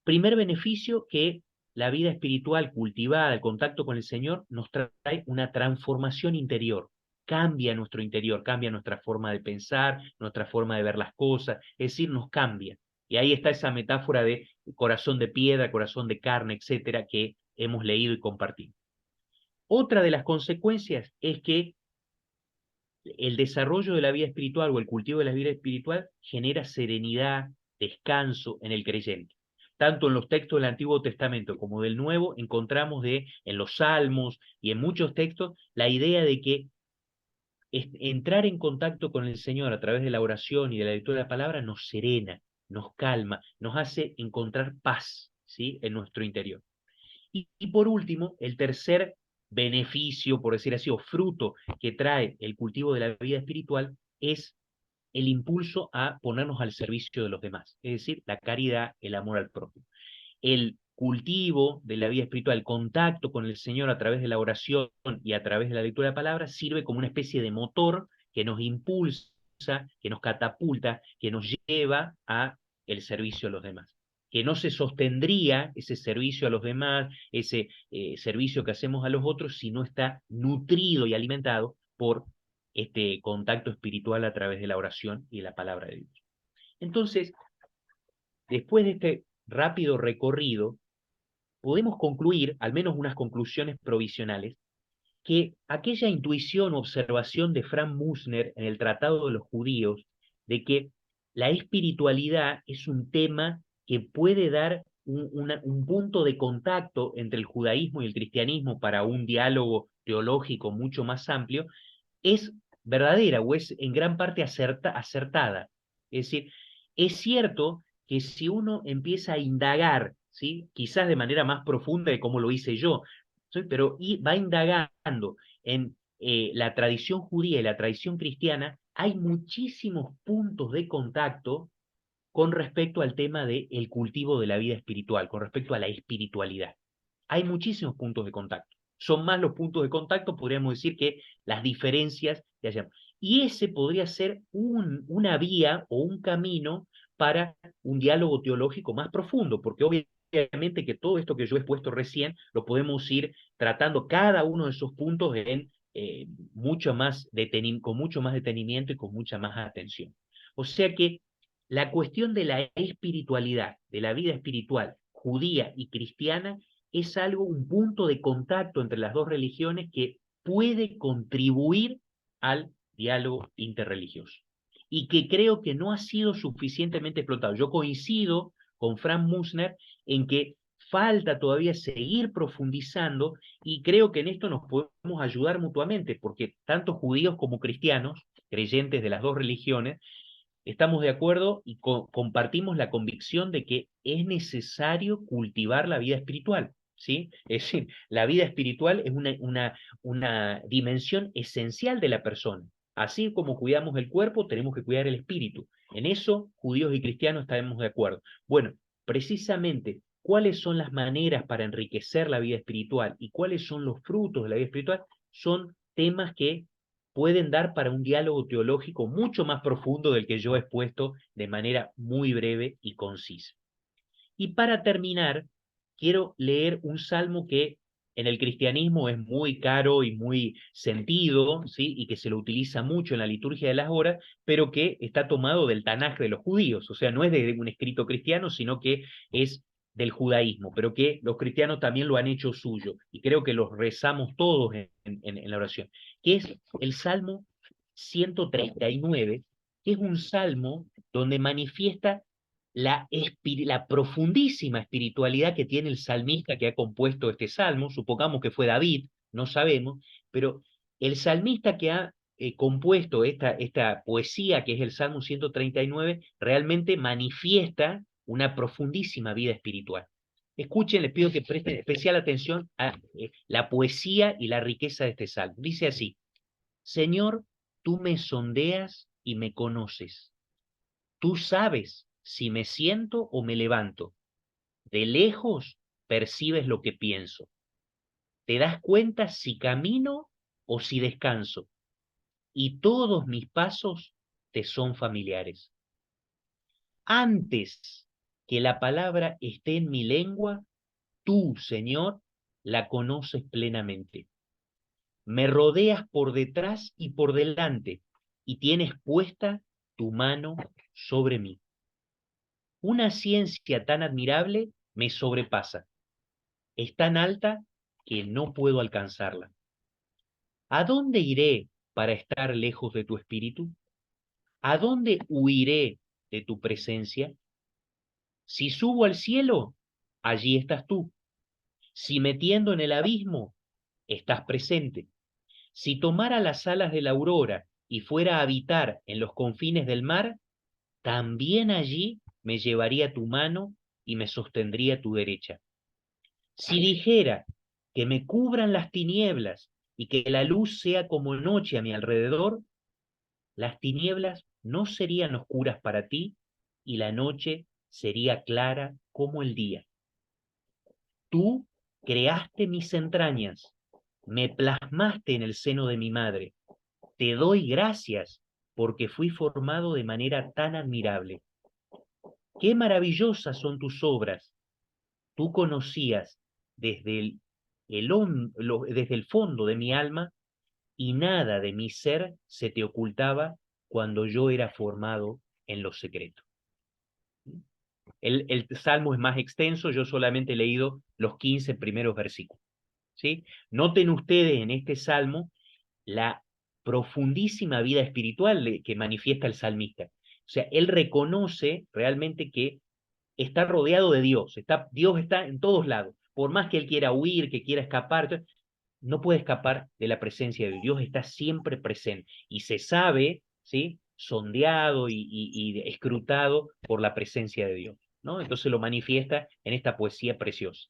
Primer beneficio, que la vida espiritual cultivada, el contacto con el Señor, nos trae una transformación interior, cambia nuestro interior, cambia nuestra forma de pensar, nuestra forma de ver las cosas, es decir, nos cambia. Y ahí está esa metáfora de corazón de piedra, corazón de carne, etcétera, que hemos leído y compartido. Otra de las consecuencias es que el desarrollo de la vida espiritual o el cultivo de la vida espiritual genera serenidad, descanso en el creyente. Tanto en los textos del Antiguo Testamento como del Nuevo encontramos en los Salmos y en muchos textos la idea de que entrar en contacto con el Señor a través de la oración y de la lectura de la palabra nos serena, nos calma, nos hace encontrar paz, ¿sí?, en nuestro interior. Y por último, el tercer beneficio, por decir así, o fruto que trae el cultivo de la vida espiritual es el impulso a ponernos al servicio de los demás, es decir, la caridad, el amor al prójimo. El cultivo de la vida espiritual, el contacto con el Señor a través de la oración y a través de la lectura de la palabra, sirve como una especie de motor que nos impulsa, que nos catapulta, que nos lleva a el servicio a los demás. Que no se sostendría ese servicio a los demás, ese servicio que hacemos a los otros, si no está nutrido y alimentado por este contacto espiritual a través de la oración y de la palabra de Dios. Entonces, después de este rápido recorrido, podemos concluir, al menos unas conclusiones provisionales, que aquella intuición o observación de Frank Musner en el Tratado de los Judíos, de que la espiritualidad es un tema que puede dar un punto de contacto entre el judaísmo y el cristianismo para un diálogo teológico mucho más amplio, es verdadera o es en gran parte acertada. Es decir, es cierto que si uno empieza a indagar, ¿sí?, quizás de manera más profunda de como lo hice yo, ¿sí? Pero y va indagando en la tradición judía y la tradición cristiana, hay muchísimos puntos de contacto con respecto al tema del cultivo de la vida espiritual, con respecto a la espiritualidad. Hay muchísimos puntos de contacto. Son más los puntos de contacto, podríamos decir, que las diferencias que hayamos. Y ese podría ser una vía o un camino para un diálogo teológico más profundo, porque obviamente que todo esto que yo he expuesto recién lo podemos ir tratando cada uno de esos puntos en, con mucho más detenimiento y con mucha más atención. O sea que la cuestión de la espiritualidad, de la vida espiritual judía y cristiana, es algo, un punto de contacto entre las dos religiones que puede contribuir al diálogo interreligioso y que creo que no ha sido suficientemente explotado. Yo coincido con Frank Musner en que falta todavía seguir profundizando y creo que en esto nos podemos ayudar mutuamente, porque tanto judíos como cristianos, creyentes de las dos religiones, estamos de acuerdo y compartimos la convicción de que es necesario cultivar la vida espiritual, ¿sí? Es decir, la vida espiritual es una dimensión esencial de la persona. Así como cuidamos el cuerpo, tenemos que cuidar el espíritu. En eso, judíos y cristianos estaremos de acuerdo. Bueno, precisamente, ¿cuáles son las maneras para enriquecer la vida espiritual y cuáles son los frutos de la vida espiritual? Son temas que pueden dar para un diálogo teológico mucho más profundo del que yo he expuesto de manera muy breve y concisa. Y para terminar, quiero leer un salmo que en el cristianismo es muy caro y muy sentido, ¿sí? Y que se lo utiliza mucho en la liturgia de las horas, pero que está tomado del Tanaj de los judíos, o sea, no es de un escrito cristiano, sino que es del judaísmo, pero que los cristianos también lo han hecho suyo, y creo que los rezamos todos en la oración, que es el Salmo 139, que es un salmo donde manifiesta la profundísima espiritualidad que tiene el salmista que ha compuesto este salmo, supongamos que fue David, no sabemos, pero el salmista que ha compuesto esta poesía, que es el Salmo 139, realmente manifiesta una profundísima vida espiritual. Escuchen, les pido que presten especial atención a la poesía y la riqueza de este salmo. Dice así: Señor, tú me sondeas y me conoces. Tú sabes si me siento o me levanto. De lejos percibes lo que pienso. Te das cuenta si camino o si descanso. Y todos mis pasos te son familiares. Antes que la palabra esté en mi lengua, tú, Señor, la conoces plenamente. Me rodeas por detrás y por delante, y tienes puesta tu mano sobre mí. Una ciencia tan admirable me sobrepasa. Es tan alta que no puedo alcanzarla. ¿A dónde iré para estar lejos de tu espíritu? ¿A dónde huiré de tu presencia? Si subo al cielo, allí estás tú. Si me tiendo en el abismo, estás presente. Si tomara las alas de la aurora y fuera a habitar en los confines del mar, también allí me llevaría tu mano y me sostendría tu derecha. Si dijera que me cubran las tinieblas y que la luz sea como noche a mi alrededor, las tinieblas no serían oscuras para ti y la noche sería clara como el día. Tú creaste mis entrañas, me plasmaste en el seno de mi madre. Te doy gracias porque fui formado de manera tan admirable. Qué maravillosas son tus obras. Tú conocías desde desde el fondo de mi alma y nada de mi ser se te ocultaba cuando yo era formado en lo secreto. El salmo es más extenso, yo solamente he leído los 15 primeros versículos, ¿sí? Noten ustedes en este salmo la profundísima vida espiritual que manifiesta el salmista. O sea, él reconoce realmente que está rodeado de Dios, Dios está en todos lados. Por más que él quiera huir, que quiera escapar, no puede escapar de la presencia de Dios. Dios está siempre presente y se sabe, ¿sí? Sondeado y escrutado por la presencia de Dios, ¿no? Entonces lo manifiesta en esta poesía preciosa,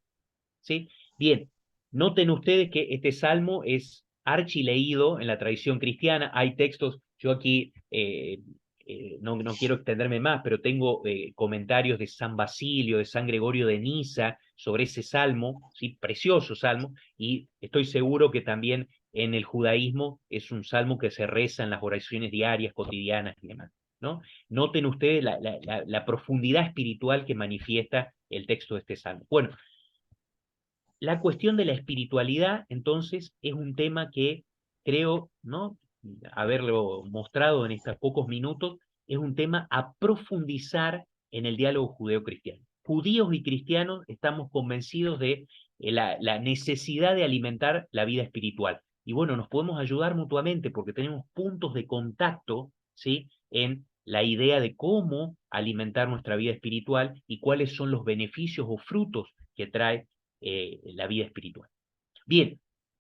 ¿sí? Bien, Noten ustedes que este salmo es archileído en la tradición cristiana. Hay textos, yo aquí no quiero extenderme más, pero tengo comentarios de San Basilio, de San Gregorio de Niza sobre ese salmo, ¿sí? Precioso salmo, y estoy seguro que también en el judaísmo es un salmo que se reza en las oraciones diarias, cotidianas y demás, ¿no? Noten ustedes la profundidad espiritual que manifiesta el texto de este salmo. Bueno, la cuestión de la espiritualidad, entonces, es un tema que creo, ¿no? Haberlo mostrado en estos pocos minutos, es un tema a profundizar en el diálogo judeo-cristiano. Judíos y cristianos estamos convencidos de la necesidad de alimentar la vida espiritual. Y bueno, nos podemos ayudar mutuamente porque tenemos puntos de contacto, ¿sí? En la idea de cómo alimentar nuestra vida espiritual y cuáles son los beneficios o frutos que trae la vida espiritual. Bien,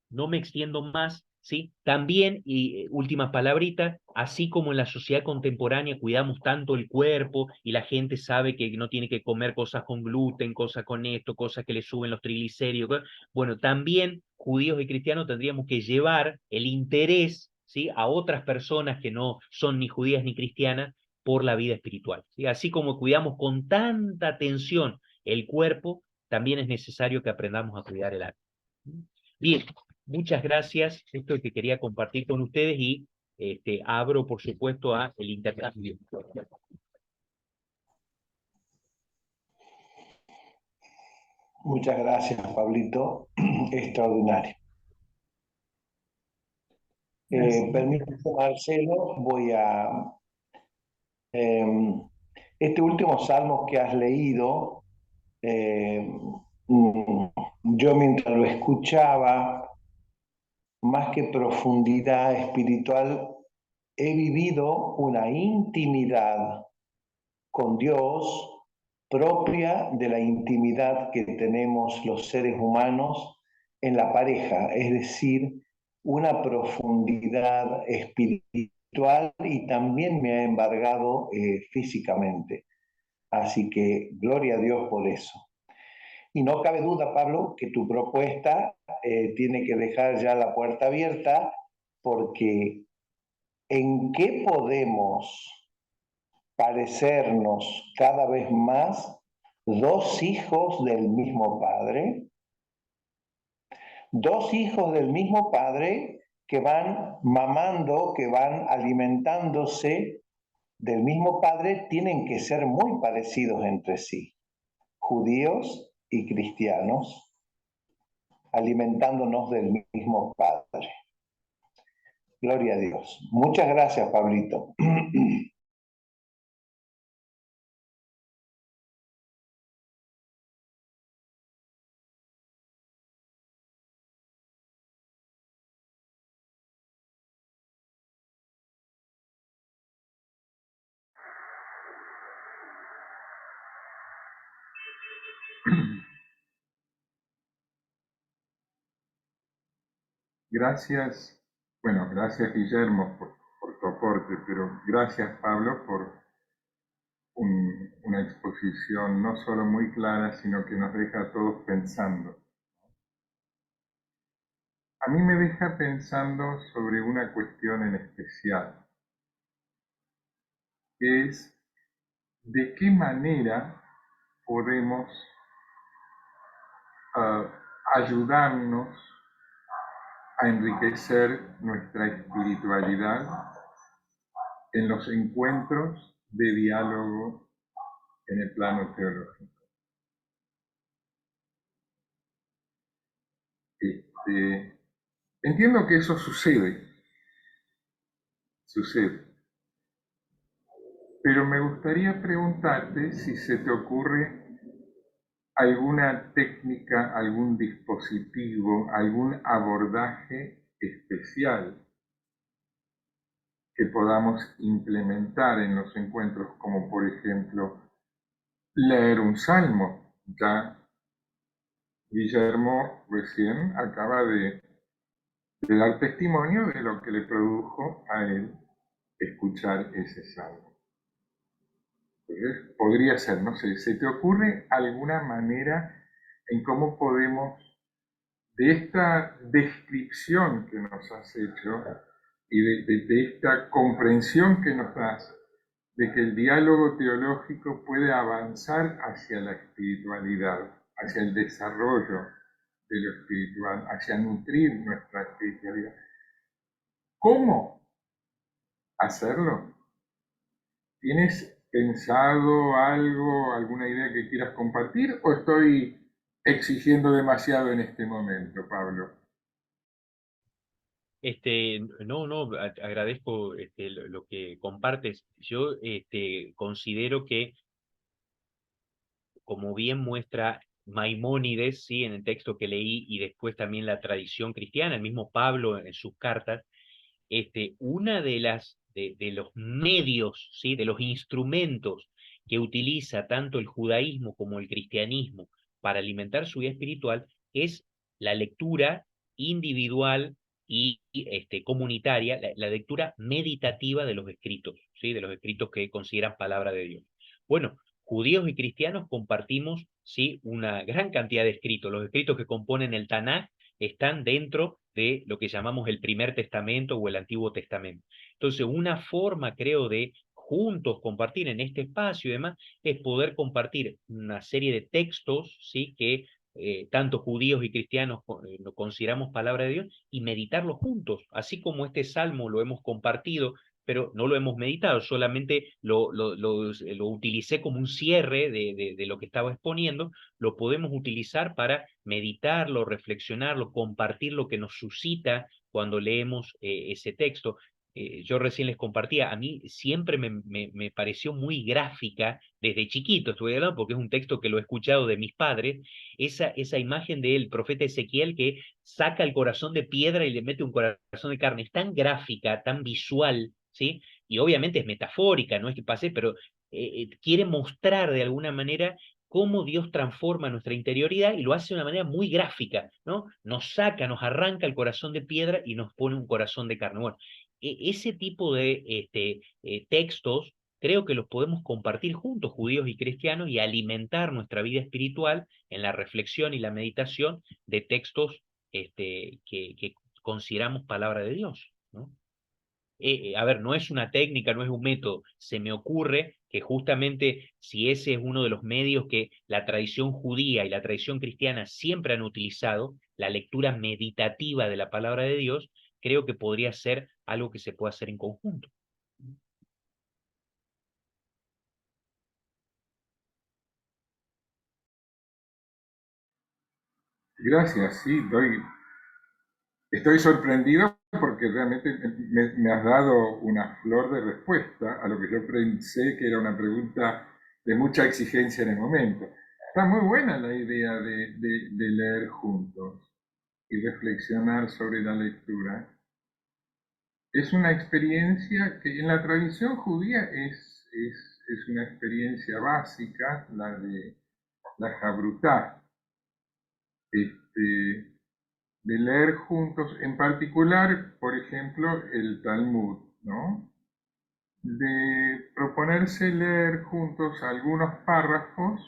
no me extiendo más, ¿sí? También, y últimas palabritas, así como en la sociedad contemporánea cuidamos tanto el cuerpo y la gente sabe que no tiene que comer cosas con gluten, cosas con esto, cosas que le suben los triglicéridos, bueno, también judíos y cristianos tendríamos que llevar el interés, ¿sí? A otras personas que no son ni judías ni cristianas por la vida espiritual, ¿sí? Así como cuidamos con tanta atención el cuerpo, también es necesario que aprendamos a cuidar el alma. Bien, muchas gracias. Esto es lo que quería compartir con ustedes y abro, por supuesto, a el intercambio. Muchas gracias, Pablito. Extraordinario. Permítame, Marcelo, voy a... este último salmo que has leído, yo mientras lo escuchaba, más que profundidad espiritual, he vivido una intimidad con Dios propia de la intimidad que tenemos los seres humanos en la pareja, es decir, una profundidad espiritual y también me ha embargado físicamente. Así que gloria a Dios por eso. Y no cabe duda, Pablo, que tu propuesta tiene que dejar ya la puerta abierta, porque ¿en qué podemos parecernos cada vez más dos hijos del mismo padre? Dos hijos del mismo padre que van mamando, que van alimentándose del mismo padre, tienen que ser muy parecidos entre sí, judíos y cristianos, alimentándonos del mismo padre. Gloria a Dios. Muchas gracias, Pablito. Gracias, bueno, gracias Guillermo por tu aporte, pero gracias Pablo por una exposición no solo muy clara, sino que nos deja a todos pensando. A mí me deja pensando sobre una cuestión en especial, que es de qué manera podemos ayudarnos a enriquecer nuestra espiritualidad en los encuentros de diálogo en el plano teológico. Entiendo que eso sucede, pero me gustaría preguntarte si se te ocurre alguna técnica, algún dispositivo, algún abordaje especial que podamos implementar en los encuentros, como por ejemplo leer un salmo. Ya Guillermo recién acaba de dar testimonio de lo que le produjo a él escuchar ese salmo. Entonces, podría ser, no sé, ¿se te ocurre alguna manera en cómo podemos de esta descripción que nos has hecho y de esta comprensión que nos das de que el diálogo teológico puede avanzar hacia la espiritualidad, hacia el desarrollo de lo espiritual, hacia nutrir nuestra espiritualidad. ¿Cómo hacerlo? ¿Tienes pensado algo, alguna idea que quieras compartir o estoy exigiendo demasiado en este momento, Pablo? No, agradezco lo que compartes. Yo considero que, como bien muestra Maimónides, ¿sí? En el texto que leí, y después también la tradición cristiana, el mismo Pablo en sus cartas, una de los medios, ¿sí? De los instrumentos que utiliza tanto el judaísmo como el cristianismo para alimentar su vida espiritual es la lectura individual y comunitaria, la lectura meditativa de los escritos, ¿sí? De los escritos que consideran palabra de Dios. Bueno, judíos y cristianos compartimos, ¿sí? Una gran cantidad de escritos. Los escritos que componen el Tanaj están dentro de lo que llamamos el Primer Testamento o el Antiguo Testamento. Entonces, una forma, creo, de juntos compartir en este espacio y demás, es poder compartir una serie de textos, ¿sí? Que tanto judíos y cristianos lo consideramos palabra de Dios, y meditarlos juntos, así como este salmo lo hemos compartido, pero no lo hemos meditado, solamente lo utilicé como un cierre de lo que estaba exponiendo. Lo podemos utilizar para meditarlo, reflexionarlo, compartir lo que nos suscita cuando leemos ese texto. Yo recién les compartía, a mí siempre me pareció muy gráfica, desde chiquito estoy hablando, porque es un texto que lo he escuchado de mis padres, esa imagen del profeta Ezequiel que saca el corazón de piedra y le mete un corazón de carne. Es tan gráfica, tan visual, ¿sí? Y obviamente es metafórica, no es que pase, pero quiere mostrar de alguna manera cómo Dios transforma nuestra interioridad, y lo hace de una manera muy gráfica, ¿no? Nos saca, nos arranca el corazón de piedra y nos pone un corazón de carne. Bueno, ese tipo de textos creo que los podemos compartir juntos, judíos y cristianos, y alimentar nuestra vida espiritual en la reflexión y la meditación de textos que consideramos palabra de Dios, ¿no? A ver, no es una técnica, no es un método. Se me ocurre que justamente si ese es uno de los medios que la tradición judía y la tradición cristiana siempre han utilizado, la lectura meditativa de la palabra de Dios, creo que podría ser algo que se pueda hacer en conjunto. Gracias, sí, estoy sorprendido porque realmente me has dado una flor de respuesta a lo que yo pensé que era una pregunta de mucha exigencia en el momento. Está muy buena la idea de leer juntos y reflexionar sobre la lectura. Es una experiencia que en la tradición judía es una experiencia básica, la de la Jabrutá, de leer juntos, en particular, por ejemplo, el Talmud, ¿no? De proponerse leer juntos algunos párrafos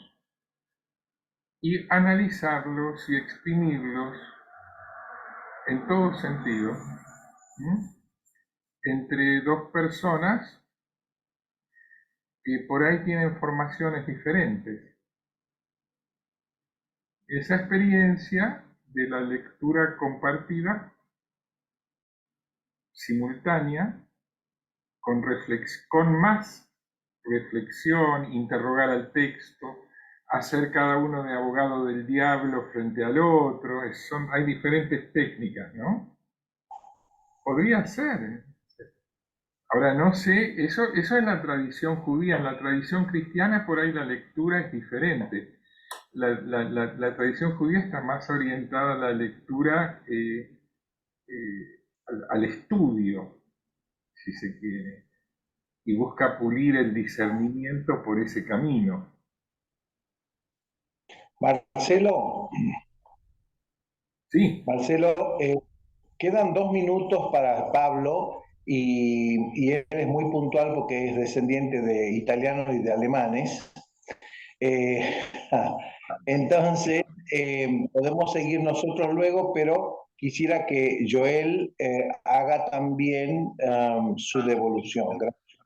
y analizarlos y exprimirlos en todo sentido, ¿sí? Entre dos personas que por ahí tienen formaciones diferentes. Esa experiencia de la lectura compartida, simultánea, con más reflexión, interrogar al texto, hacer cada uno de abogado del diablo frente al otro, hay diferentes técnicas, ¿no? Podría ser. Ahora, no sé, eso es la tradición judía. En la tradición cristiana por ahí la lectura es diferente. La tradición judía está más orientada a la lectura, al estudio, si se quiere, y busca pulir el discernimiento por ese camino. Marcelo, Sí. Marcelo, quedan 2 minutos para Pablo y él es muy puntual porque es descendiente de italianos y de alemanes. Entonces, podemos seguir nosotros luego, pero quisiera que Joel haga también su devolución. Gracias.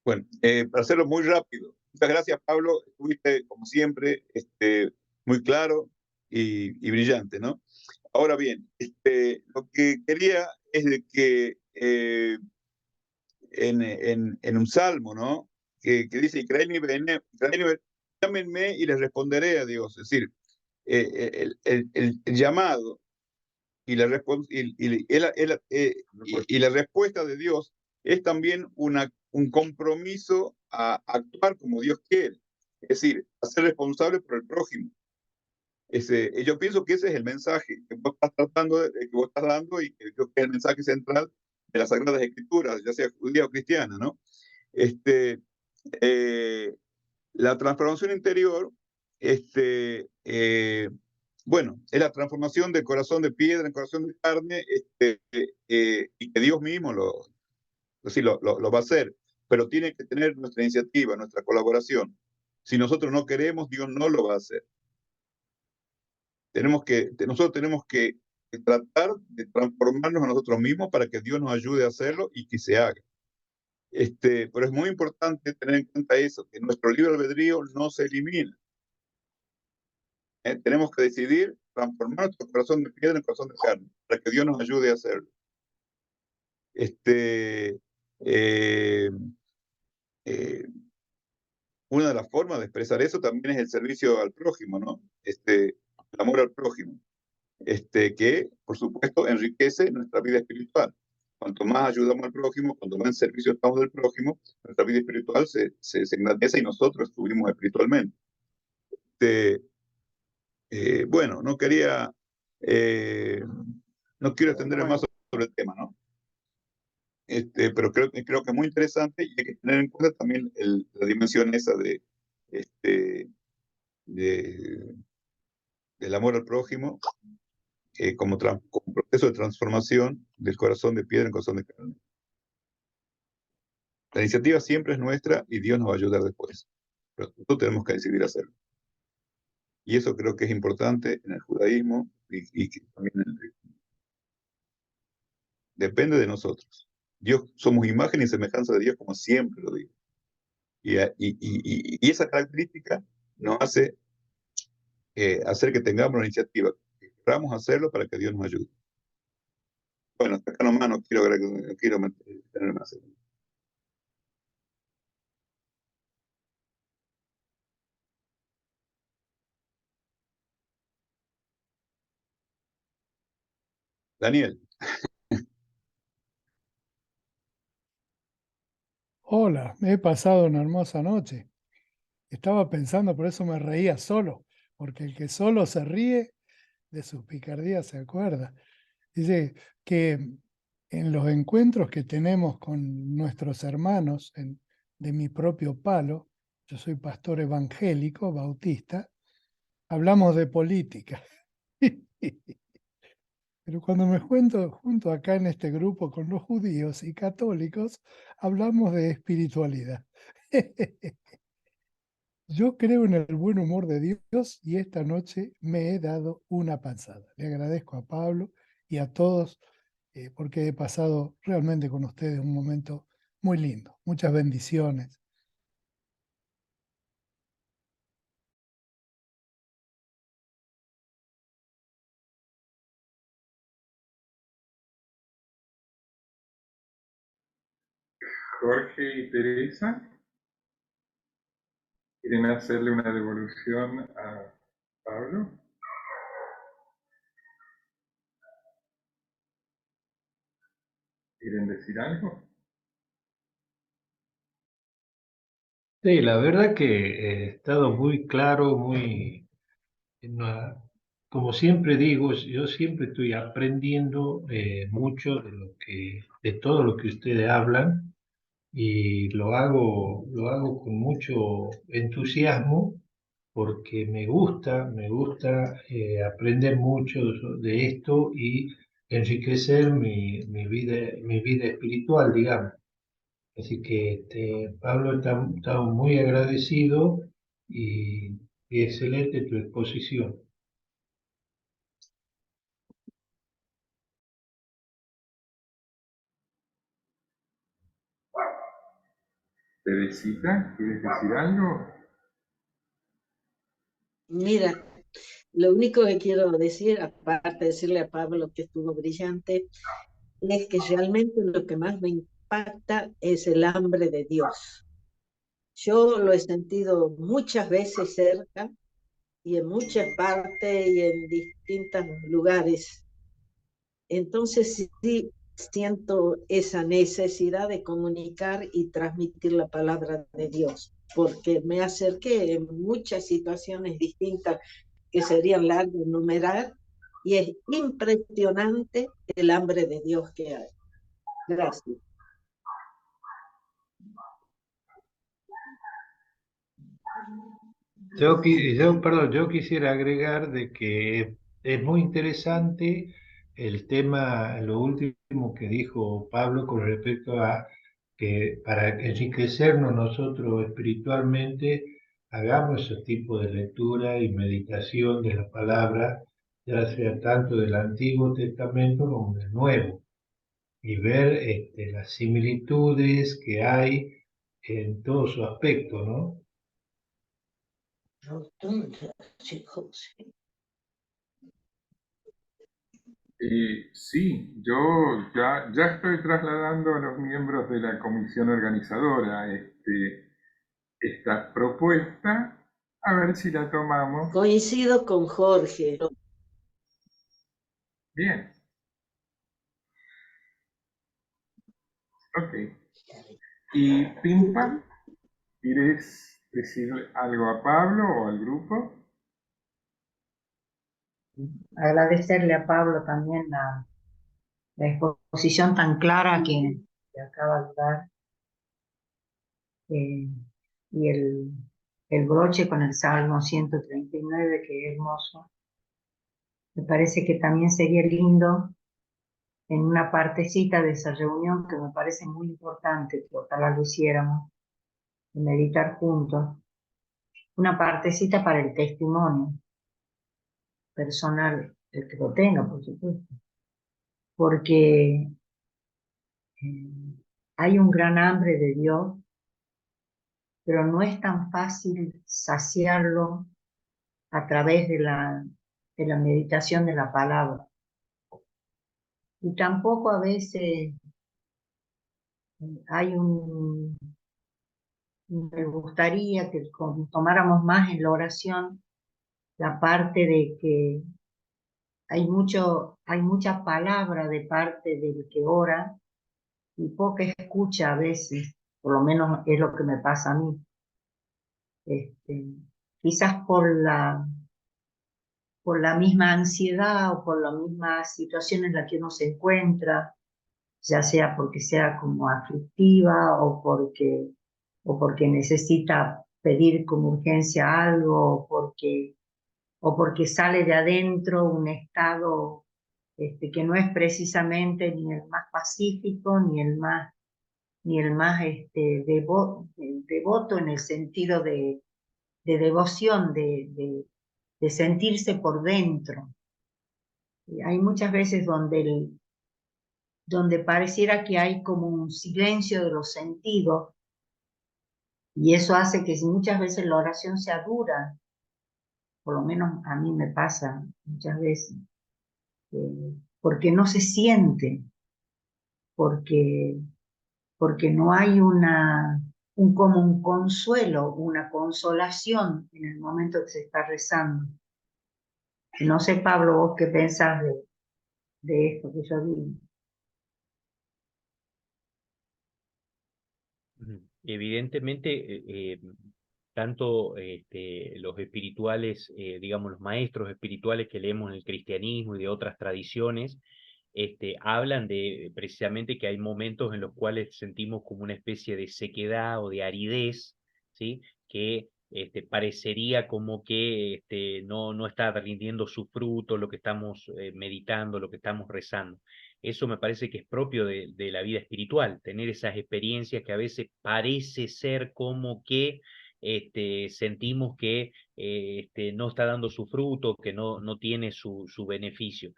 Bueno, para hacerlo muy rápido. Muchas gracias, Pablo. Estuviste, como siempre, muy claro y brillante, ¿no? Ahora bien, lo que quería es de que en un salmo, ¿no? Que dice, llámenme y les responderé a Dios. Es decir, el llamado y la, y la respuesta de Dios es también un compromiso a actuar como Dios quiere. Es decir, a ser responsable por el prójimo. Yo pienso que ese es el mensaje que vos estás tratando, que vos estás dando, y que creo que es el mensaje central de las Sagradas Escrituras, ya sea judía o cristiana, ¿no? La transformación interior, bueno, es la transformación del corazón de piedra en corazón de carne, y que Dios mismo lo va a hacer, pero tiene que tener nuestra iniciativa, nuestra colaboración. Si nosotros no queremos, Dios no lo va a hacer. Nosotros tenemos que tratar de transformarnos a nosotros mismos para que Dios nos ayude a hacerlo y que se haga. Pero es muy importante tener en cuenta eso, que nuestro libre albedrío no se elimina. Tenemos que decidir transformar nuestro corazón de piedra en corazón de carne, para que Dios nos ayude a hacerlo. Una de las formas de expresar eso también es el servicio al prójimo, ¿no? El amor al prójimo, que por supuesto enriquece nuestra vida espiritual. Cuanto más ayudamos al prójimo, cuanto más en servicio estamos del prójimo, nuestra vida espiritual se engrandece y nosotros subimos espiritualmente. Bueno, no quiero extenderme más sobre el tema, ¿no? Pero creo que es muy interesante y hay que tener en cuenta también la dimensión esa del amor al prójimo, como proceso de transformación del corazón de piedra en corazón de carne. La iniciativa siempre es nuestra y Dios nos va a ayudar después, pero nosotros tenemos que decidir hacerlo. Y eso creo que es importante en el judaísmo y que también en el cristianismo. Depende de nosotros. Somos imagen y semejanza de Dios, como siempre lo digo. Y esa característica nos hace hacer que tengamos la iniciativa, que queramos hacerlo para que Dios nos ayude. Bueno, hasta acá nomás no quiero tener más. Daniel. Hola, me he pasado una hermosa noche. Estaba pensando, por eso me reía solo, porque el que solo se ríe de sus picardías se acuerda. Dice que en los encuentros que tenemos con nuestros hermanos de mi propio palo, yo soy pastor evangélico, bautista, hablamos de política. Pero cuando me junto acá en este grupo con los judíos y católicos, hablamos de espiritualidad. Yo creo en el buen humor de Dios y esta noche me he dado una panzada. Le agradezco a Pablo y a todos porque he pasado realmente con ustedes un momento muy lindo. Muchas bendiciones. Jorge y Teresa, ¿quieren hacerle una devolución a Pablo? ¿Quieren decir algo? Sí, la verdad que he estado muy claro, como siempre digo, yo siempre estoy aprendiendo mucho de todo lo que ustedes hablan y lo hago con mucho entusiasmo porque me gusta aprender mucho de esto y enriquecer mi vida espiritual, digamos. Así que Pablo está muy agradecido y y excelente tu exposición. Teresita, ¿quieres decir algo? Mira, lo único que quiero decir, aparte de decirle a Pablo que estuvo brillante, es que realmente lo que más me impacta es el hambre de Dios. Yo lo he sentido muchas veces cerca y en muchas partes y en distintos lugares. Entonces sí siento esa necesidad de comunicar y transmitir la palabra de Dios, porque me acerqué en muchas situaciones distintas que serían largas de enumerar, y es impresionante el hambre de Dios que hay. Gracias. Yo quisiera agregar de que es muy interesante el tema, lo último que dijo Pablo con respecto a que para enriquecernos nosotros espiritualmente, hagamos ese tipo de lectura y meditación de la palabra, ya sea tanto del Antiguo Testamento como del Nuevo, y ver las similitudes que hay en todo su aspecto, ¿no? Sí, yo ya estoy trasladando a los miembros de la comisión organizadora esta propuesta, a ver si la tomamos. Coincido con Jorge. Bien, ok. ¿Y Pimpa? ¿Quieres decirle algo a Pablo o al grupo? Agradecerle a Pablo también la exposición tan clara que acaba de dar, y el broche con el Salmo 139, que es hermoso. Me parece que también sería lindo en una partecita de esa reunión, que me parece muy importante, que ojalá lo hiciéramos, de meditar juntos, una partecita para el testimonio personal, el que lo tenga, por supuesto, porque hay un gran hambre de Dios, pero no es tan fácil saciarlo a través de la meditación de la palabra. Y tampoco a veces hay me gustaría que tomáramos más en la oración la parte de que hay mucha palabra de parte del que ora y poca escucha a veces, por lo menos es lo que me pasa a mí. Quizás por la misma ansiedad o por la misma situación en la que uno se encuentra, ya sea porque sea como aflictiva o porque necesita pedir con urgencia algo, o porque sale de adentro un estado que no es precisamente ni el más pacífico ni el más devoto en el sentido de devoción, de sentirse por dentro. Hay muchas veces donde pareciera que hay como un silencio de los sentidos, y eso hace que muchas veces la oración sea dura, por lo menos a mí me pasa muchas veces, porque no se siente, porque, porque no hay como un consuelo, una consolación en el momento que se está rezando. No sé, Pablo, vos qué pensás de esto que yo digo. Evidentemente, tanto los espirituales, digamos, los maestros espirituales que leemos en el cristianismo y de otras tradiciones, hablan de precisamente que hay momentos en los cuales sentimos como una especie de sequedad o de aridez, ¿sí? Que parecería como que no está rindiendo su fruto lo que estamos meditando, lo que estamos rezando. Eso me parece que es propio de la vida espiritual, tener esas experiencias que a veces parece ser como que sentimos que no está dando su fruto, que no tiene su beneficio.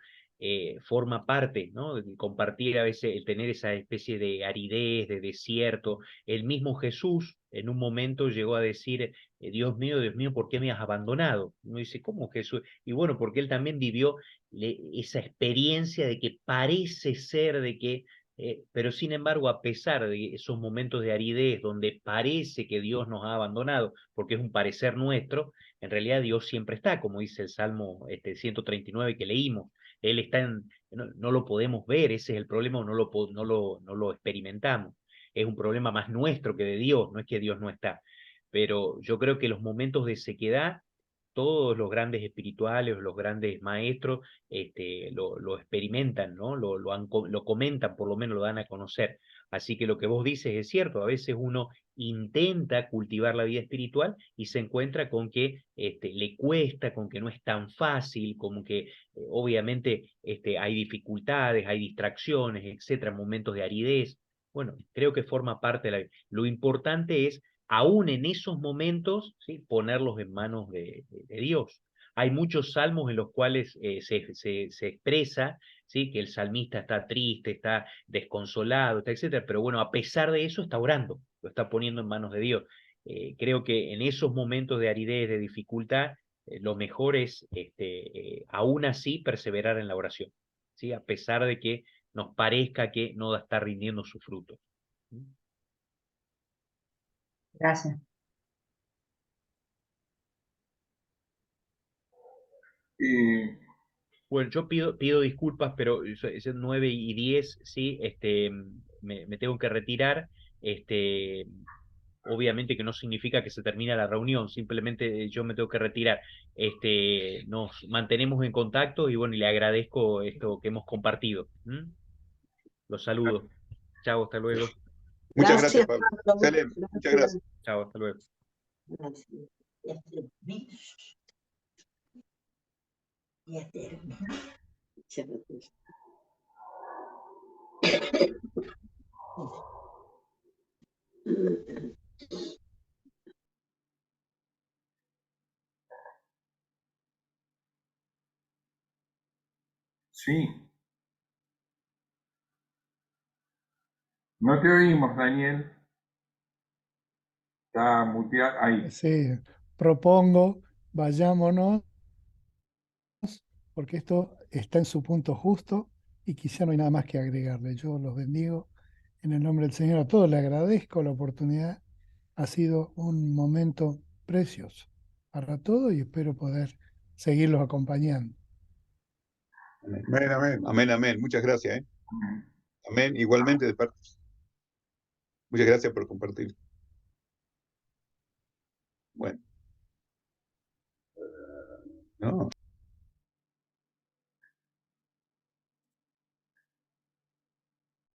Forma parte, ¿no? De compartir a veces, el tener esa especie de aridez, de desierto. El mismo Jesús en un momento llegó a decir, Dios mío, ¿por qué me has abandonado? Uno dice, ¿cómo Jesús? Y bueno, porque él también vivió esa experiencia de que parece ser de que, pero sin embargo, a pesar de esos momentos de aridez donde parece que Dios nos ha abandonado, porque es un parecer nuestro, en realidad Dios siempre está, como dice el Salmo 139 que leímos. Él está no lo podemos ver, ese es el problema, no lo experimentamos. Es un problema más nuestro que de Dios, no es que Dios no está. Pero yo creo que los momentos de sequedad, todos los grandes espirituales, los grandes maestros, lo experimentan, ¿no? Lo comentan, por lo menos lo dan a conocer. Así que lo que vos dices es cierto, a veces uno intenta cultivar la vida espiritual y se encuentra con que le cuesta, con que no es tan fácil, como que obviamente hay dificultades, hay distracciones, etcétera, momentos de aridez. Bueno, creo que forma parte de la vida. Lo importante es, aún en esos momentos, ¿sí?, ponerlos en manos de Dios. Hay muchos salmos en los cuales se expresa, ¿sí?, que el salmista está triste, está desconsolado, está, etcétera, pero bueno, a pesar de eso está orando, lo está poniendo en manos de Dios. Creo que en esos momentos de aridez, de dificultad, lo mejor es, aún así, perseverar en la oración, ¿sí?, a pesar de que nos parezca que no está rindiendo su fruto. Gracias. Bueno, yo pido disculpas, pero es 9:10, ¿sí? Me tengo que retirar. Obviamente que no significa que se termina la reunión, simplemente yo me tengo que retirar. Nos mantenemos en contacto y bueno, y le agradezco esto que hemos compartido. Los saludo. Chao, hasta luego. Muchas gracias, Gracias, Pablo. Pablo. Excelente. Muchas gracias. Chao, hasta luego. Gracias. Ya terminó. Muchas gracias. Sí. No te oímos, Daniel. Está muteado. Ahí. Sí, propongo, vayámonos, porque esto está en su punto justo y quizá no hay nada más que agregarle. Yo los bendigo en el nombre del Señor a todos. Le agradezco la oportunidad. Ha sido un momento precioso para todos y espero poder seguirlos acompañando. Amén, amén. Amén, amén. Muchas gracias. Amén. Igualmente de parte. Muchas gracias por compartir. Bueno. No.